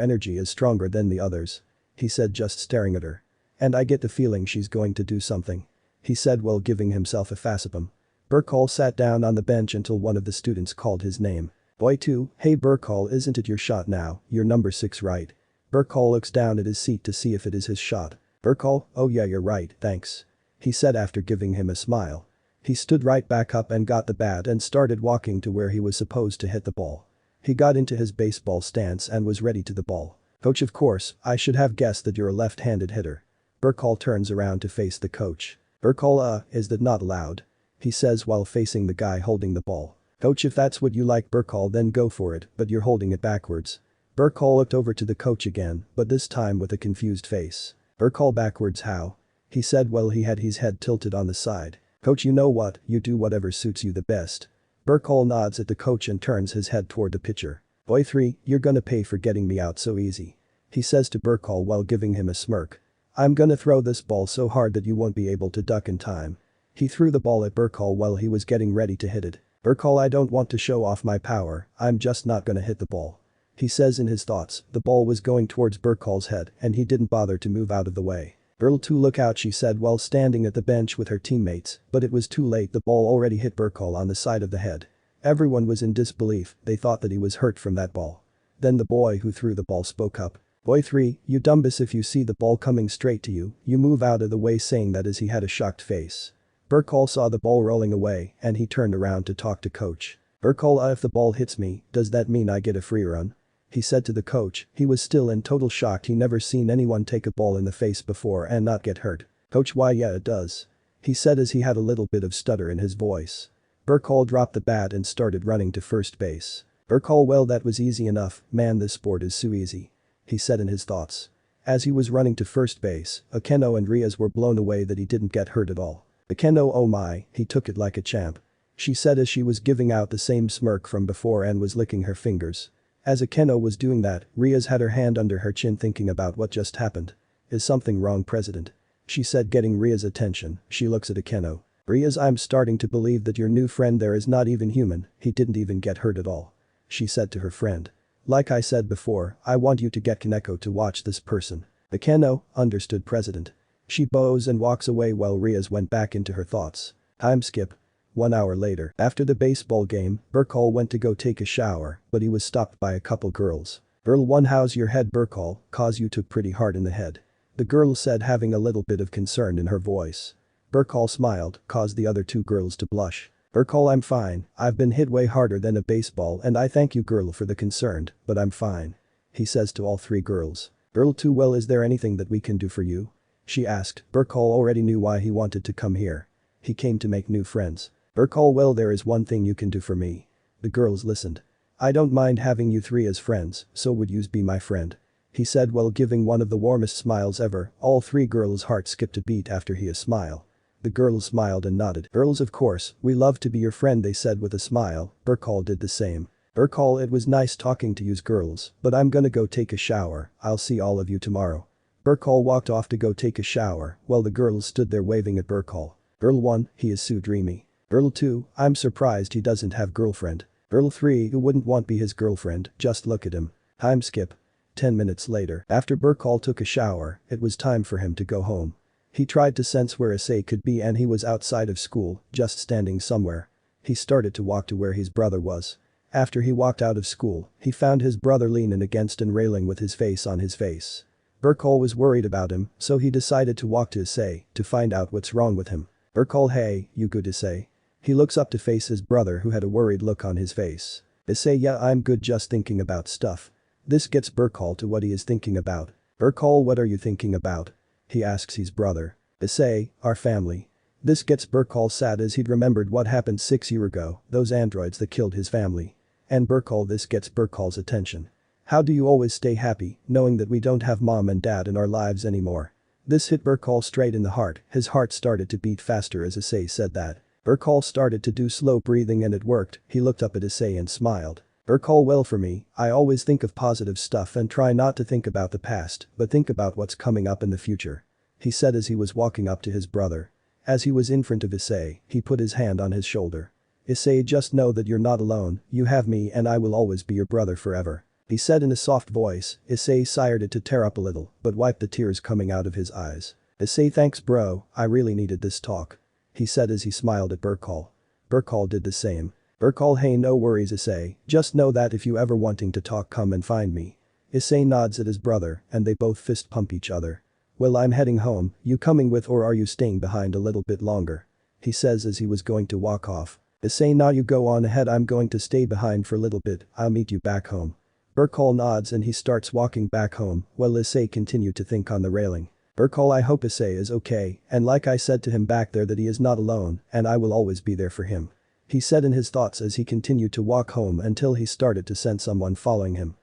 energy is stronger than the others. He said just staring at her. And I get the feeling she's going to do something. He said while giving himself a facepalm. Burcol sat down on the bench until one of the students called his name. Boy 2, hey Burcol, isn't it your shot now? You're number 6 right? Burcol looks down at his seat to see if it is his shot. Burcol, oh yeah you're right, thanks. He said after giving him a smile. He stood right back up and got the bat and started walking to where he was supposed to hit the ball. He got into his baseball stance and was ready to the ball. Coach, of course, I should have guessed that you're a left-handed hitter. Burcol turns around to face the coach. Burcol, is that not allowed? He says while facing the guy holding the ball. Coach, if that's what you like Burcol, then go for it, but you're holding it backwards. Burcol looked over to the coach again, but this time with a confused face. Burcol, backwards how? He said while he had his head tilted on the side. Coach, you know what, you do whatever suits you the best. Burcol nods at the coach and turns his head toward the pitcher. Boy 3, you're gonna pay for getting me out so easy. He says to Burcol while giving him a smirk. I'm gonna throw this ball so hard that you won't be able to duck in time. He threw the ball at Burcol while he was getting ready to hit it. Burcol, I don't want to show off my power, I'm just not gonna hit the ball. He says in his thoughts. The ball was going towards Burcol's head and he didn't bother to move out of the way. Burl 2, look out, she said while standing at the bench with her teammates, but it was too late, the ball already hit Burcol on the side of the head. Everyone was in disbelief, they thought that he was hurt from that ball. Then the boy who threw the ball spoke up. Boy 3, you dumbass, if you see the ball coming straight to you, you move out of the way, saying that as he had a shocked face. Burcol saw the ball rolling away and he turned around to talk to coach. Burcol, if the ball hits me, does that mean I get a free run? He said to the coach. He was still in total shock, he never seen anyone take a ball in the face before and not get hurt. Coach, why yeah it does. He said as he had a little bit of stutter in his voice. Burcol dropped the bat and started running to first base. Burcol, well that was easy enough, man this sport is so easy. He said in his thoughts. As he was running to first base, Akeno and Riaz were blown away that he didn't get hurt at all. Akeno, oh my, he took it like a champ. She said as she was giving out the same smirk from before and was licking her fingers. As Akeno was doing that, Riaz had her hand under her chin thinking about what just happened. Is something wrong, President? She said, getting Riaz's attention. She looks at Akeno. Riaz, I'm starting to believe that your new friend there is not even human, he didn't even get hurt at all. She said to her friend. Like I said before, I want you to get Kaneko to watch this person. Akeno, understood President. She bows and walks away while Riaz went back into her thoughts. Time skip. 1 hour later, after the baseball game, Burcol went to go take a shower, but he was stopped by a couple girls. Girl 1 how's your head Burcol, cause you took pretty hard in the head. The girl said having a little bit of concern in her voice. Burcol smiled, caused the other two girls to blush. Burcol I'm fine, I've been hit way harder than a baseball and I thank you girl for the concerned, but I'm fine. He says to all three girls. Girl 2 well is there anything that we can do for you? She asked. Burcol already knew why he wanted to come here. He came to make new friends. Burcol well there is one thing you can do for me. The girls listened. I don't mind having you three as friends, so would yous be my friend? He said while giving one of the warmest smiles ever. All three girls' hearts skipped a beat after his smile. The girls smiled and nodded. Girls of course, we love to be your friend they said with a smile. Burcol did the same. Burcol it was nice talking to yous girls, but I'm gonna go take a shower, I'll see all of you tomorrow. Burcol walked off to go take a shower while the girls stood there waving at Burcol. Girl 1, he is so dreamy. Girl 2, I'm surprised he doesn't have girlfriend. Girl 3 who wouldn't want be his girlfriend, just look at him. Time skip. 10 minutes later, after Burcol took a shower, it was time for him to go home. He tried to sense where Issei could be and he was outside of school, just standing somewhere. He started to walk to where his brother was. After he walked out of school, he found his brother leaning against an railing with his face on his face. Burcol was worried about him, so he decided to walk to Issei to find out what's wrong with him. Burcol hey, you good Issei? He looks up to face his brother who had a worried look on his face. Issei yeah I'm good just thinking about stuff. This gets Burcol to what he is thinking about. Burcol what are you thinking about? He asks his brother. Issei, our family. This gets Burcol sad as he'd remembered what happened 6 years ago, those androids that killed his family. And Burcol this gets Burcol's attention. How do you always stay happy, knowing that we don't have mom and dad in our lives anymore? This hit Burcol straight in the heart, his heart started to beat faster as Issei said that. Burcol started to do slow breathing and it worked, he looked up at Issei and smiled. Burcol well for me, I always think of positive stuff and try not to think about the past, but think about what's coming up in the future. He said as he was walking up to his brother. As he was in front of Issei, he put his hand on his shoulder. Issei just know that you're not alone, you have me and I will always be your brother forever. He said in a soft voice. Issei sighed to tear up a little, but wiped the tears coming out of his eyes. Issei thanks bro, I really needed this talk. He said as he smiled at Burcol. Burcol did the same. Burcol hey no worries Issei, just know that if you ever wanting to talk come and find me. Issei nods at his brother and they both fist pump each other. Well I'm heading home, you coming with or are you staying behind a little bit longer? He says as he was going to walk off. Issei nah you go on ahead I'm going to stay behind for a little bit, I'll meet you back home. Burcol nods and he starts walking back home while Issei continued to think on the railing. Burcol I hope Issei is okay and like I said to him back there that he is not alone and I will always be there for him. He said in his thoughts as he continued to walk home until he started to sense someone following him.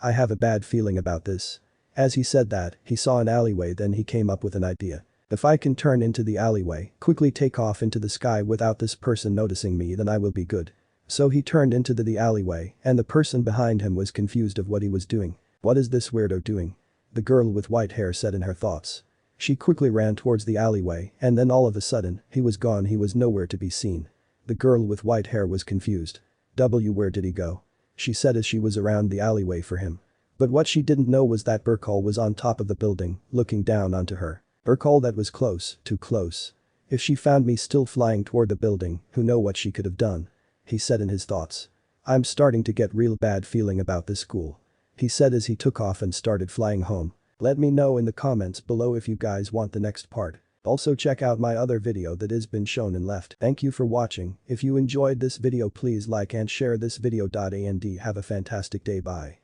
I have a bad feeling about this. As he said that, he saw an alleyway then he came up with an idea. If I can turn into the alleyway, quickly take off into the sky without this person noticing me then I will be good. So he turned into the alleyway and the person behind him was confused of what he was doing. What is this weirdo doing? The girl with white hair said in her thoughts. She quickly ran towards the alleyway and then all of a sudden, he was gone he was nowhere to be seen. The girl with white hair was confused. Where did he go? She said as she was around the alleyway for him. But what she didn't know was that Burcol was on top of the building, looking down onto her. Burcol that was close, too close. If she found me still flying toward the building, who know what she could have done? He said in his thoughts. I'm starting to get real bad feeling about this school. He said as he took off and started flying home. Let me know in the comments below if you guys want the next part. Also check out my other video that has been shown and left. Thank you for watching. If you enjoyed this video please like and share this video. And have a fantastic day bye.